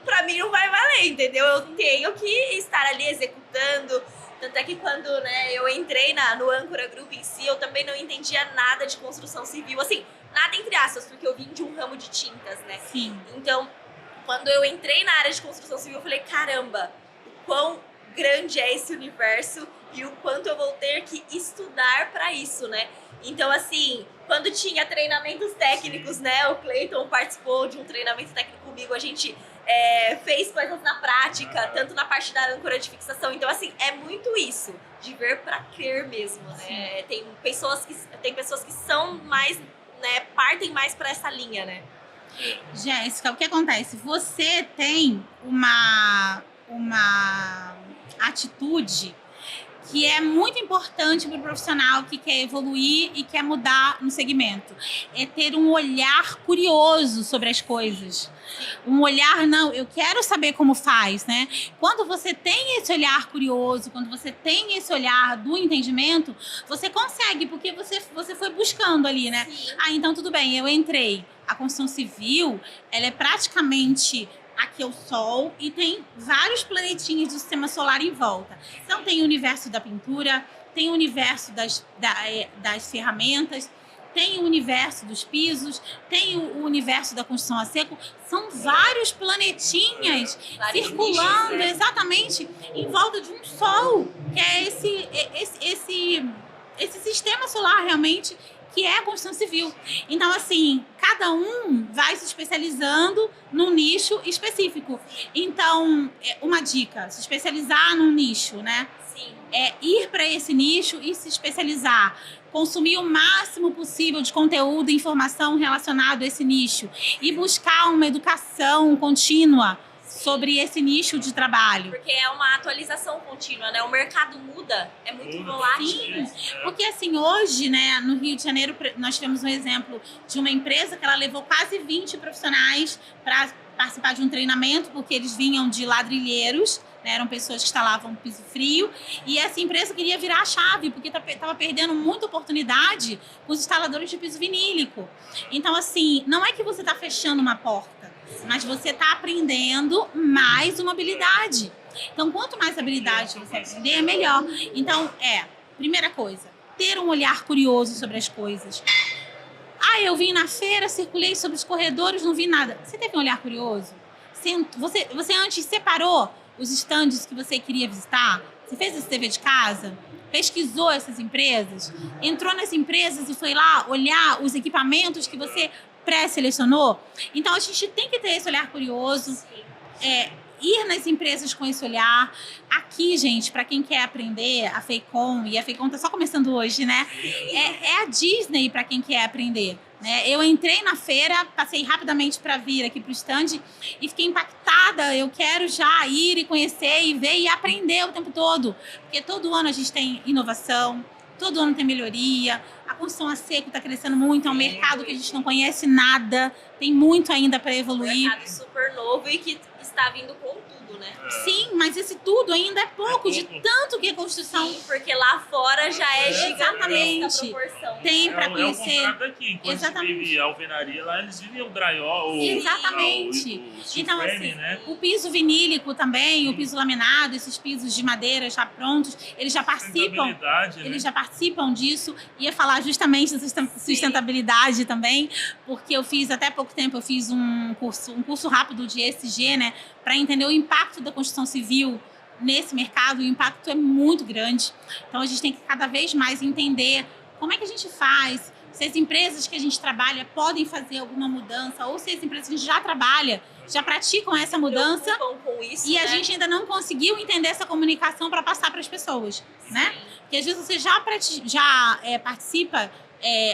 pra mim não vai valer, entendeu? Eu tenho que estar ali executando. Tanto é que quando, né, eu entrei no Âncora Group em si, eu também não entendia nada de construção civil. Assim, nada entre aspas, porque eu vim de um ramo de tintas, né? Sim. Então, quando eu entrei na área de construção civil, eu falei, caramba, o quão grande é esse universo e o quanto eu vou ter que estudar para isso, né? Então, assim, quando tinha treinamentos técnicos, né? O Cleiton participou de um treinamento técnico comigo, a gente fez coisas na prática, tanto na parte da âncora de fixação. Então, assim, é muito isso, de ver para crer mesmo, né? Tem pessoas que são mais, né? Partem mais para essa linha, né? Jéssica, o que acontece? Você tem uma atitude que é muito importante para o profissional que quer evoluir e quer mudar no segmento. É ter um olhar curioso sobre as coisas. Um olhar, eu quero saber como faz, né? Quando você tem esse olhar curioso, quando você tem esse olhar do entendimento, você consegue, porque você foi buscando ali, né? Sim. Então tudo bem, eu entrei. A construção civil, ela é praticamente aqui é o Sol e tem vários planetinhos do sistema solar em volta. Então tem o universo da pintura, tem o universo das ferramentas, tem o universo dos pisos, tem o universo da construção a seco. São vários planetinhas circulando nichos, né? Exatamente em volta de um Sol, que é esse sistema solar realmente, que é a construção civil. Então, assim, cada um vai se especializando num nicho específico. Então, uma dica, se especializar num nicho, né? Sim. É ir para esse nicho e se especializar. Consumir o máximo possível de conteúdo e informação relacionado a esse nicho. E buscar uma educação contínua sobre esse nicho de trabalho. Porque é uma atualização contínua, né? O mercado muda, é muito volátil. Né? Porque assim, hoje, né, no Rio de Janeiro, nós tivemos um exemplo de uma empresa que ela levou quase 20 profissionais para participar de um treinamento, porque eles vinham de ladrilheiros, né, eram pessoas que instalavam piso frio, e essa empresa queria virar a chave, porque estava perdendo muita oportunidade com os instaladores de piso vinílico. Então, assim, não é que você está fechando uma porta, mas você está aprendendo mais uma habilidade. Então, quanto mais habilidade você aprender, é melhor. Então, primeira coisa, ter um olhar curioso sobre as coisas. Ah, eu vim na feira, circulei sobre os corredores, não vi nada. Você teve um olhar curioso? Você antes separou os estandes que você queria visitar? Você fez esse dever de casa? Pesquisou essas empresas? Entrou nas empresas e foi lá olhar os equipamentos que você pré-selecionou? Então, a gente tem que ter esse olhar curioso. Ir nas empresas com esse olhar. Aqui, gente, para quem quer aprender, a Feicom, e a Feicom tá só começando hoje, né? É a Disney para quem quer aprender. Né? Eu entrei na feira, passei rapidamente para vir aqui para o stand e fiquei impactada. Eu quero já ir e conhecer e ver e aprender o tempo todo. Porque todo ano a gente tem inovação, todo ano tem melhoria. A construção a seco está crescendo muito, é um mercado que a gente não conhece nada, tem muito ainda para evoluir. Um mercado super novo e que está vindo com tudo, né? Sim, mas esse tudo ainda é pouco de tanto que a construção... Sim, porque lá fora já é Exatamente. gigantesca a proporção. Tem para conhecer. É o contrário daqui. Enquanto Exatamente. se vive a alvenaria, lá eles vivem o drywall, Exatamente. o Então, frame, assim, né? o piso vinílico também, o piso laminado, esses pisos de madeira já prontos, eles já participam. Né? Eles já participam disso. Ia falar justamente da sustentabilidade também, porque eu fiz, até pouco tempo, eu fiz um curso rápido de ESG, né? Para entender o impacto da construção civil nesse mercado. O impacto é muito grande. Então, a gente tem que cada vez mais entender como é que a gente faz, se as empresas que a gente trabalha podem fazer alguma mudança, ou se as empresas que a gente já trabalha já praticam essa mudança com isso, e a né? gente ainda não conseguiu entender essa comunicação para passar para as pessoas, né? Porque às vezes você já participa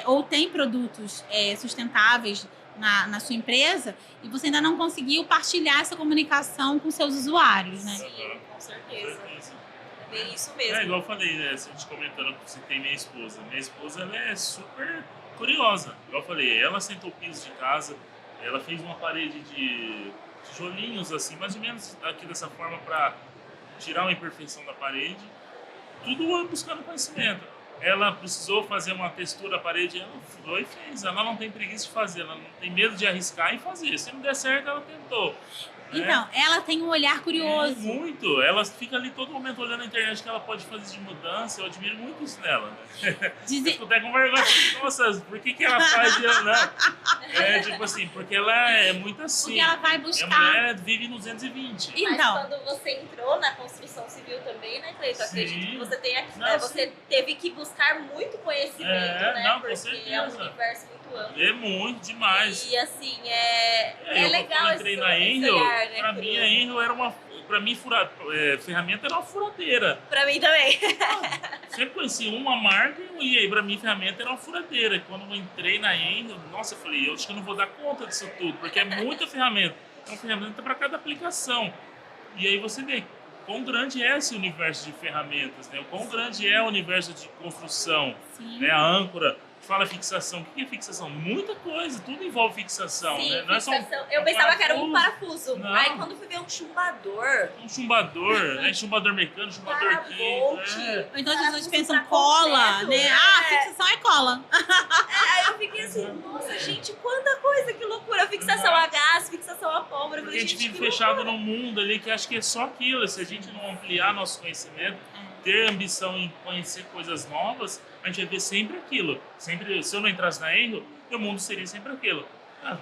ou tem produtos sustentáveis na sua empresa e você ainda não conseguiu partilhar essa comunicação com seus usuários, né? Sim, com certeza. É bem isso mesmo. É igual eu falei, né? A gente comentando que você tem minha esposa. Minha esposa, ela é super curiosa. Igual eu falei, ela sentou o piso de casa, ela fez uma parede de tijolinhos, assim, mais ou menos aqui dessa forma para tirar uma imperfeição da parede. Tudo buscando conhecimento. Ela precisou fazer uma textura da parede, ela foi e fez. Ela não tem preguiça de fazer, ela não tem medo de arriscar e fazer. Se não der certo, ela tentou. Então, ela tem um olhar curioso. Muito. Ela fica ali todo momento olhando na internet o que ela pode fazer de mudança. Eu admiro muito isso nela. Né? Se eu puder com vergonha, nossa, por que ela faz e ela não? Tipo assim, porque ela é muito assim. Porque ela vai buscar. Minha mulher vive no 220. Mas Então, quando você entrou na construção civil também, né, Cleiton? Acredito que você tenha, Não, você teve que buscar muito conhecimento, né? Não, com porque certeza. é um universo muito amplo. É muito, demais. E assim, é legal eu entrei na Enel, olhar, né? pra mim a Enel era uma... Pra mim, ferramenta era uma furadeira. Pra mim também. Sempre conheci uma marca e aí pra mim ferramenta era uma furadeira. E quando eu entrei na Enel, nossa, eu falei, eu acho que eu não vou dar conta disso tudo, porque é muita ferramenta. É uma ferramenta para cada aplicação. E aí você vê quão grande é esse universo de ferramentas, né? O quão grande é o universo de construção, né? A âncora. Fala fixação. O que é fixação? Muita coisa. Tudo envolve fixação, Sim, né? Não é só eu pensava que era um parafuso. parafuso. Não. Aí quando fui ver um chumbador. Um chumbador, né? Chumbador mecânico, chumbador químico. Ou então as pessoas parafuso pensam pra cola, concreto, né? né? Ah, fixação é cola. Aí eu fiquei assim, nossa, gente, quanta coisa, que loucura. Fixação a gás, fixação a pólvora. Porque a gente vive fechado num mundo ali que acha que é só aquilo. Se a gente não ampliar nosso conhecimento, ter ambição em conhecer coisas novas, a gente vai ver sempre aquilo. Sempre, se eu não entrasse na Enel, meu mundo seria sempre aquilo.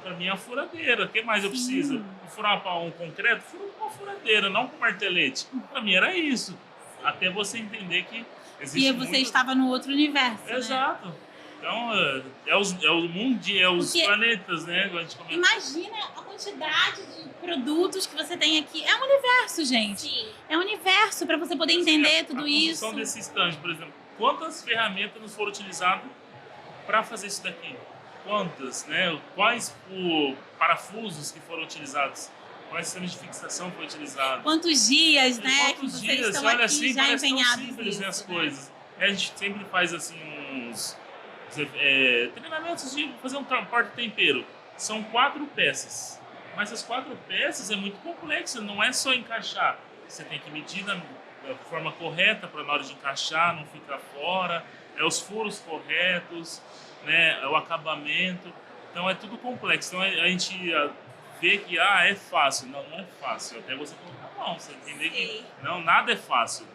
Pra mim é uma furadeira. O que mais eu preciso? Vou furar um concreto? Furo com uma furadeira, não com um martelete. Pra mim era isso. Até você entender que existe E você estava no outro universo, né? Exato. Então, é o mundo, é os Porque planetas, né? A gente comenta. imagina a quantidade de produtos que você tem aqui. É um universo, gente. Sim. É um universo para você poder entender tudo A isso. construção desse stand, por exemplo, quantas ferramentas nos foram utilizadas para fazer isso daqui? Quantas, né? Quais parafusos que foram utilizados? Quais sistemas de fixação foi utilizado? Quantos dias, né, que Quantos vocês dias? estão Olha aqui assim, já parece tão empenhados simples, né, as nisso, né? coisas. A gente sempre faz assim uns treinamentos de fazer um porta-tempero. São 4 peças. Mas as 4 peças é muito complexo, não é só encaixar. Você tem que medir da forma correta para na hora de encaixar não ficar fora, os furos corretos, né, o acabamento. Então é tudo complexo. Então a gente vê que é fácil. Não, não é fácil. Até você colocar a mão, você entender que não, nada é fácil.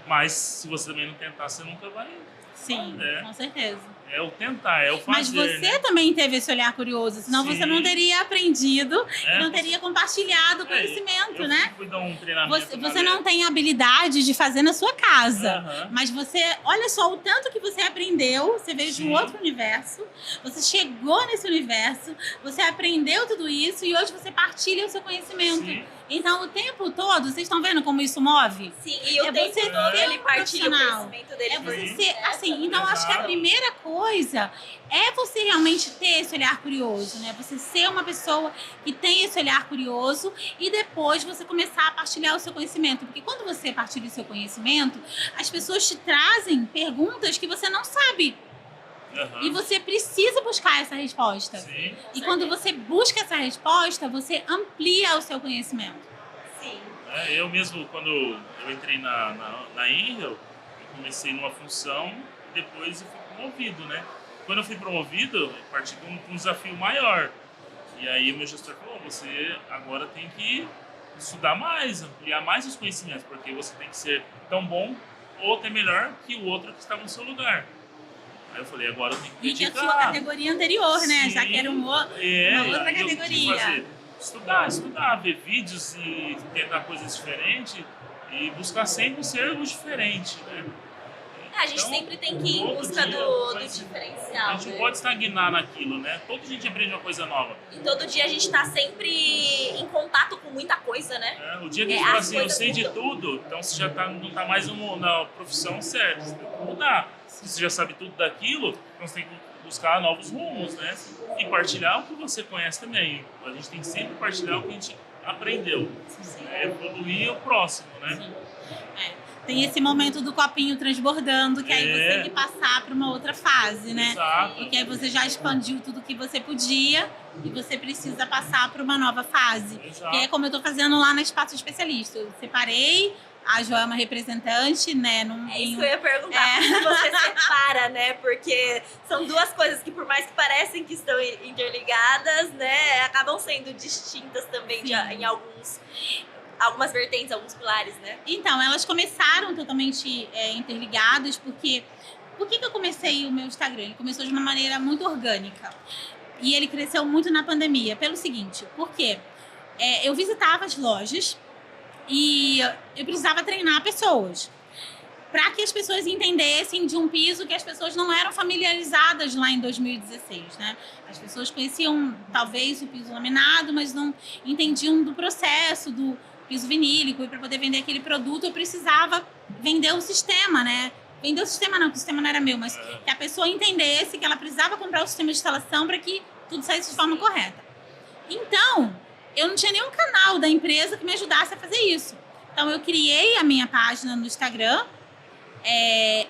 Mas se você também não tentar, você nunca vai. Sim, com certeza. É o tentar, é o fazer. Mas você né? também teve esse olhar curioso, senão Sim. você não teria aprendido, É, não teria compartilhado conhecimento, eu né? fui dar um treinamento. Você não tem habilidade de fazer na sua casa, Aham. mas você, olha só o tanto que você aprendeu, você veio de Sim. um outro universo, você chegou nesse universo, você aprendeu tudo isso e hoje você partilha o seu conhecimento. Sim. Então, o tempo todo, vocês estão vendo como isso move? Sim, e o É tempo você todo ser ele partilha o profissional. conhecimento dele. É você Sim. ser, assim, então acho que a Exato. primeira coisa é você realmente ter esse olhar curioso, né? Você ser uma pessoa que tem esse olhar curioso e depois você começar a partilhar o seu conhecimento. Porque quando você partilha o seu conhecimento, as pessoas te trazem perguntas que você não sabe. Aham. E você precisa buscar essa resposta. Sim. E quando você busca essa resposta, você amplia o seu conhecimento. Sim. Eu mesmo, quando eu entrei na Intel, eu comecei numa função e depois eu fui promovido, né? Quando eu fui promovido, eu parti de um desafio maior. E aí o meu gestor falou, você agora tem que estudar mais, ampliar mais os conhecimentos, porque você tem que ser tão bom ou até melhor que o outro que estava no seu lugar. Aí eu falei, agora eu tenho que E que a dedicar. sua categoria anterior, né? Sim. Já que era uma outra aí eu tive que categoria. estudar, ver vídeos e tentar coisas diferentes e buscar sempre ser o diferente, né? A gente Então, sempre tem que ir em todo busca dia do vai- diferencial. A gente não né? pode estagnar naquilo, né? Todo dia a gente aprende uma coisa nova. E todo dia a gente tá sempre em contato com muita coisa, né? O dia que a gente É, fala as assim, eu coisas sei de mudam. tudo, então você já não tá mais na profissão certa, você tem que mudar. Se você já sabe tudo daquilo, então você tem que buscar novos rumos, né? E partilhar o que você conhece também. A gente tem que sempre partilhar o que a gente aprendeu. Evoluir o próximo, né? Tem esse momento do copinho transbordando, que aí você tem que passar para uma outra fase, né? Exato. Porque aí você já expandiu tudo que você podia e você precisa passar para uma nova fase. Exato. Que é como eu tô fazendo lá na Espaço Especialista. Eu separei, a Jo é uma representante, né? É isso que eu ia perguntar, como você separa, né? Porque são duas coisas que, por mais que parecem que estão interligadas, né? Acabam sendo distintas também em algumas vertentes, alguns pilares, né? Então, elas começaram totalmente interligadas, porque... Por que eu comecei o meu Instagram? Ele começou de uma maneira muito orgânica. E ele cresceu muito na pandemia. Pelo seguinte, porque eu visitava as lojas e eu precisava treinar pessoas. Para que as pessoas entendessem de um piso que as pessoas não eram familiarizadas lá em 2016, né? As pessoas conheciam, talvez, o piso laminado, mas não entendiam do processo, do piso vinílico. E para poder vender aquele produto, eu precisava vender o sistema, né? Vender o sistema não, porque o sistema não era meu, mas que a pessoa entendesse que ela precisava comprar o sistema de instalação para que tudo saísse de forma correta. Então, eu não tinha nenhum canal da empresa que me ajudasse a fazer isso. Então, eu criei a minha página no Instagram.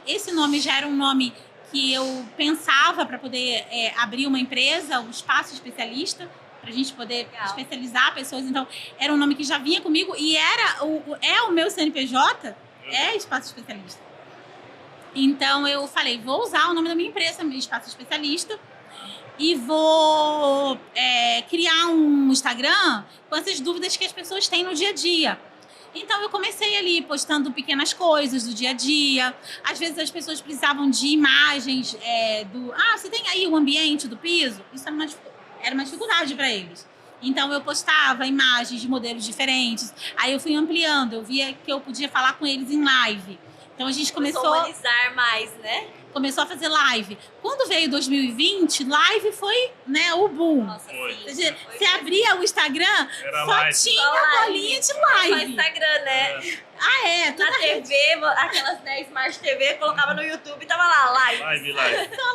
Esse nome já era um nome que eu pensava para poder abrir uma empresa, um espaço especialista, para a gente poder especializar pessoas. Então, era um nome que já vinha comigo e é o meu CNPJ, é Espaço Especialista. Então, eu falei, vou usar o nome da minha empresa, Espaço Especialista, e vou criar um Instagram com essas dúvidas que as pessoas têm no dia a dia. Então, eu comecei ali postando pequenas coisas do dia a dia. Às vezes, as pessoas precisavam de imagens você tem aí o ambiente do piso? Isso era uma dificuldade para eles. Então, eu postava imagens de modelos diferentes. Aí, eu fui ampliando. Eu via que eu podia falar com eles em live. Então, a gente começou a humanizar mais, né? começou a fazer live. Quando veio 2020, live foi, né, o boom. Nossa, Foi. sim. Você abria o Instagram, Era só live. tinha Só live. bolinha de Só live. Instagram, né? É, Ah, é? Toda Na TV, aquelas 10 Smart TV, colocava no YouTube e tava lá, live. live. só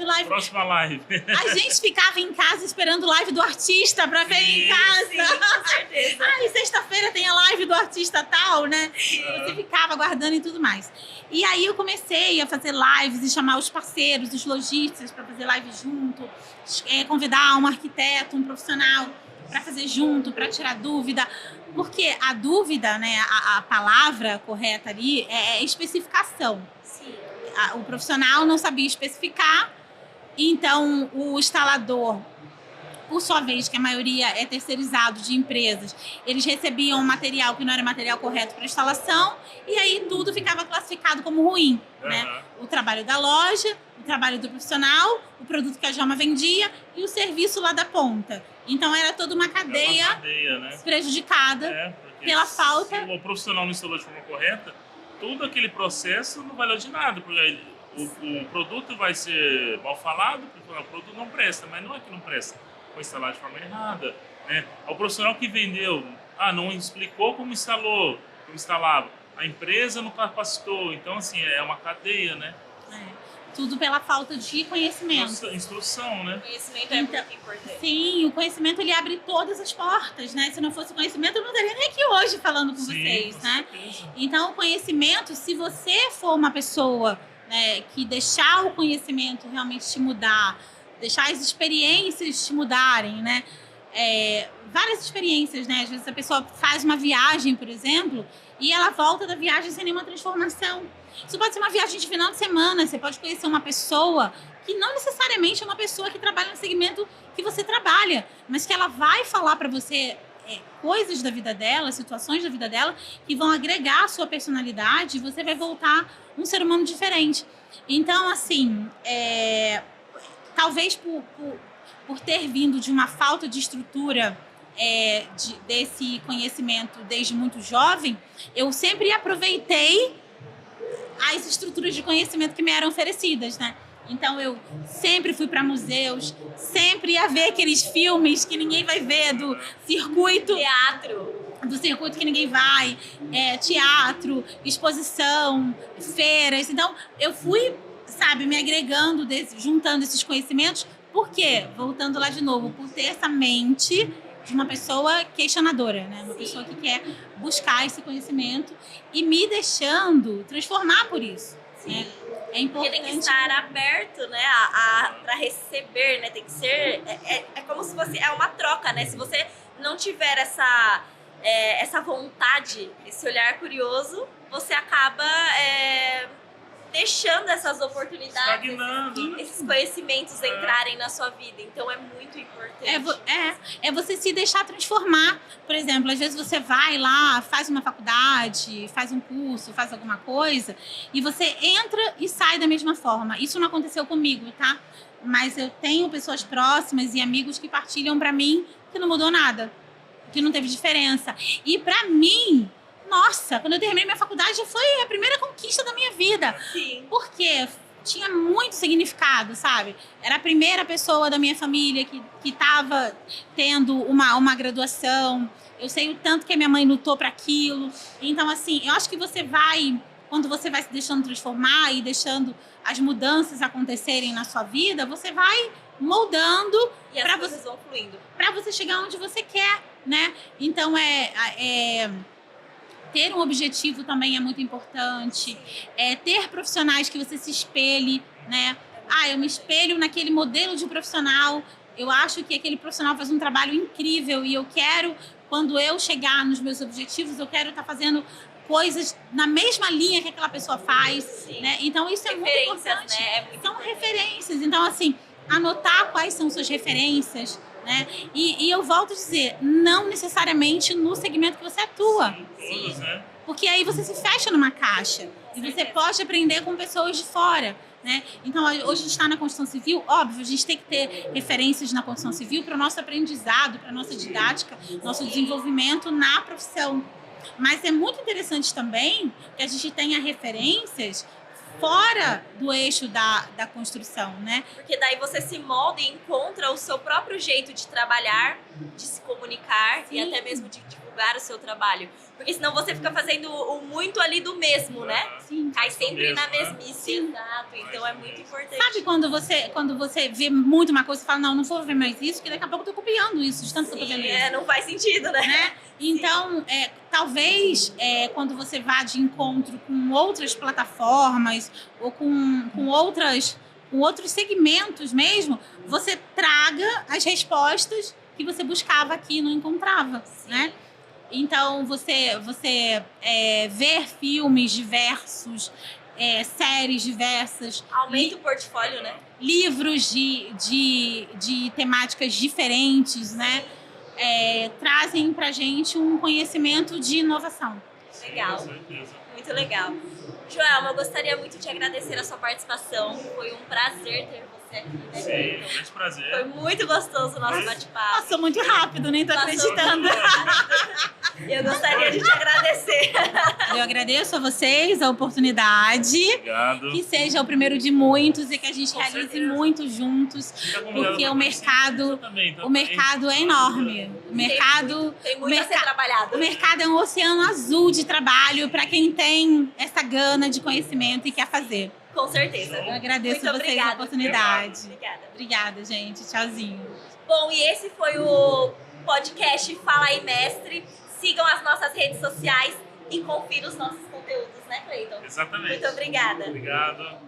live. Próxima live. A gente ficava em casa esperando live do artista pra ver em casa. Sim, com certeza. Ai, sexta-feira tem a live do artista tal, né? Você ficava aguardando e tudo mais. E aí eu comecei a fazer lives e chamar os parceiros, os lojistas para fazer live junto, convidar um arquiteto, um profissional para fazer junto, para tirar dúvida. Porque a dúvida, né, a palavra correta ali é especificação. Sim. O profissional não sabia especificar, então o instalador, por sua vez, que a maioria é terceirizado de empresas, eles recebiam um material que não era material correto para instalação, e aí tudo ficava classificado como ruim, né? O trabalho da loja, o trabalho do profissional, o produto que a Joma vendia e o serviço lá da ponta. Então era toda uma cadeia, Né? prejudicada Porque pela falta. Se o profissional não instalou de forma correta, todo aquele processo não valeu de nada, porque o produto vai ser mal falado, porque o produto não presta, mas não é que não presta, foi instalado de forma errada, né? O profissional que vendeu, não explicou como instalou, como instalava, a empresa não capacitou, então assim, é uma cadeia, né? Tudo pela falta de conhecimento. Instrução, né? O conhecimento é muito importante. Sim, o conhecimento ele abre todas as portas, né? Se não fosse o conhecimento, eu não estaria nem aqui hoje falando com vocês, com né? certeza. Então, o conhecimento, se você for uma pessoa, né, que deixar o conhecimento realmente te mudar, deixar as experiências te mudarem, né? Várias experiências, né? Às vezes a pessoa faz uma viagem, por exemplo, e ela volta da viagem sem nenhuma transformação. Isso pode ser uma viagem de final de semana, você pode conhecer uma pessoa que não necessariamente é uma pessoa que trabalha no segmento que você trabalha, mas que ela vai falar para você coisas da vida dela, situações da vida dela, que vão agregar a sua personalidade e você vai voltar um ser humano diferente. Então, assim, talvez por ter vindo de uma falta de estrutura desse conhecimento desde muito jovem, eu sempre aproveitei as estruturas de conhecimento que me eram oferecidas, né? Então, eu sempre fui para museus, sempre ia ver aqueles filmes que ninguém vai ver, do circuito que ninguém vai, teatro, exposição, feiras. Então, eu fui, sabe, me agregando, juntando esses conhecimentos. Por quê? Voltando lá de novo, por ter essa mente de uma pessoa questionadora, né? Uma pessoa que quer buscar esse conhecimento e me deixando transformar por isso. Né? É importante. Porque tem que estar aberto, né, para receber, né? Tem que ser... É como se fosse... É uma troca, né? Se você não tiver essa vontade, esse olhar curioso, você acaba deixando essas oportunidades, Estagnando. esses conhecimentos entrarem na sua vida. Então, é muito importante. É você se deixar transformar. Por exemplo, às vezes você vai lá, faz uma faculdade, faz um curso, faz alguma coisa, e você entra e sai da mesma forma. Isso não aconteceu comigo, tá? Mas eu tenho pessoas próximas e amigos que partilham pra mim que não mudou nada, que não teve diferença. E pra mim... Nossa, quando eu terminei minha faculdade foi a primeira conquista da minha vida. Sim. Porque tinha muito significado, sabe? Era a primeira pessoa da minha família que estava tendo uma graduação. Eu sei o tanto que a minha mãe lutou para aquilo. Então, assim, eu acho que quando você vai se deixando transformar e deixando as mudanças acontecerem na sua vida, você vai moldando E as coisas vão fluindo. para você chegar onde você quer, né? Então, ter um objetivo também é muito importante. Ter profissionais que você se espelhe, né? Eu me espelho naquele modelo de profissional. Eu acho que aquele profissional faz um trabalho incrível e eu quero, quando eu chegar nos meus objetivos, eu quero estar fazendo coisas na mesma linha que aquela pessoa faz, né? Então, isso é muito importante. Né? São referências. Então, assim, anotar quais são suas referências, né? E eu volto a dizer, não necessariamente no segmento que você atua. Sim. Né? Porque aí você se fecha numa caixa. E você pode aprender com pessoas de fora, né? Então, hoje a gente está na construção civil, óbvio, a gente tem que ter referências na construção civil para o nosso aprendizado, para a nossa didática, nosso desenvolvimento na profissão. Mas é muito interessante também que a gente tenha referências fora do eixo da construção, né? Porque daí você se molda e encontra o seu próprio jeito de trabalhar, de se comunicar e até mesmo de divulgar o seu trabalho. Porque senão você fica fazendo o muito ali do mesmo, né? Sim. Cai sempre na mesmo, né? mesmice. Exato. Então é muito importante. Sabe quando você vê muito uma coisa e fala, não vou ver mais isso, porque daqui a pouco eu tô copiando isso, de tanto que eu tô vendo isso. Não faz sentido, né? Então, talvez quando você vá de encontro com outras plataformas ou com outros segmentos mesmo, você traga as respostas que você buscava aqui e não encontrava, né? Então, você ver filmes diversos, séries diversas. Aumenta o portfólio, né? Livros de temáticas diferentes, né? Trazem pra gente um conhecimento de inovação. Legal. Com certeza. Muito legal. Joelma, eu gostaria muito de agradecer a sua participação. Foi um prazer ter você aqui, né? Sim, é um grande prazer. Foi muito gostoso o nosso bate-papo. Passou muito rápido, nem tô acreditando. E eu gostaria de te agradecer. Eu agradeço a vocês a oportunidade. Obrigado. Que seja o primeiro de muitos e que a gente Com realize certeza. muito juntos, porque o mercado é enorme. O mercado, Tem muito a ser trabalhado. o mercado é um oceano azul de trabalho para quem tem essa gana de conhecimento e quer fazer. Com certeza. Eu agradeço Muito a vocês obrigada. a oportunidade. Obrigada. Obrigada, gente. Tchauzinho. Bom, e esse foi o podcast Fala aí, Mestre. Sigam as nossas redes sociais e confiram os nossos conteúdos, né, Cleiton? Exatamente. Muito obrigada. Obrigado.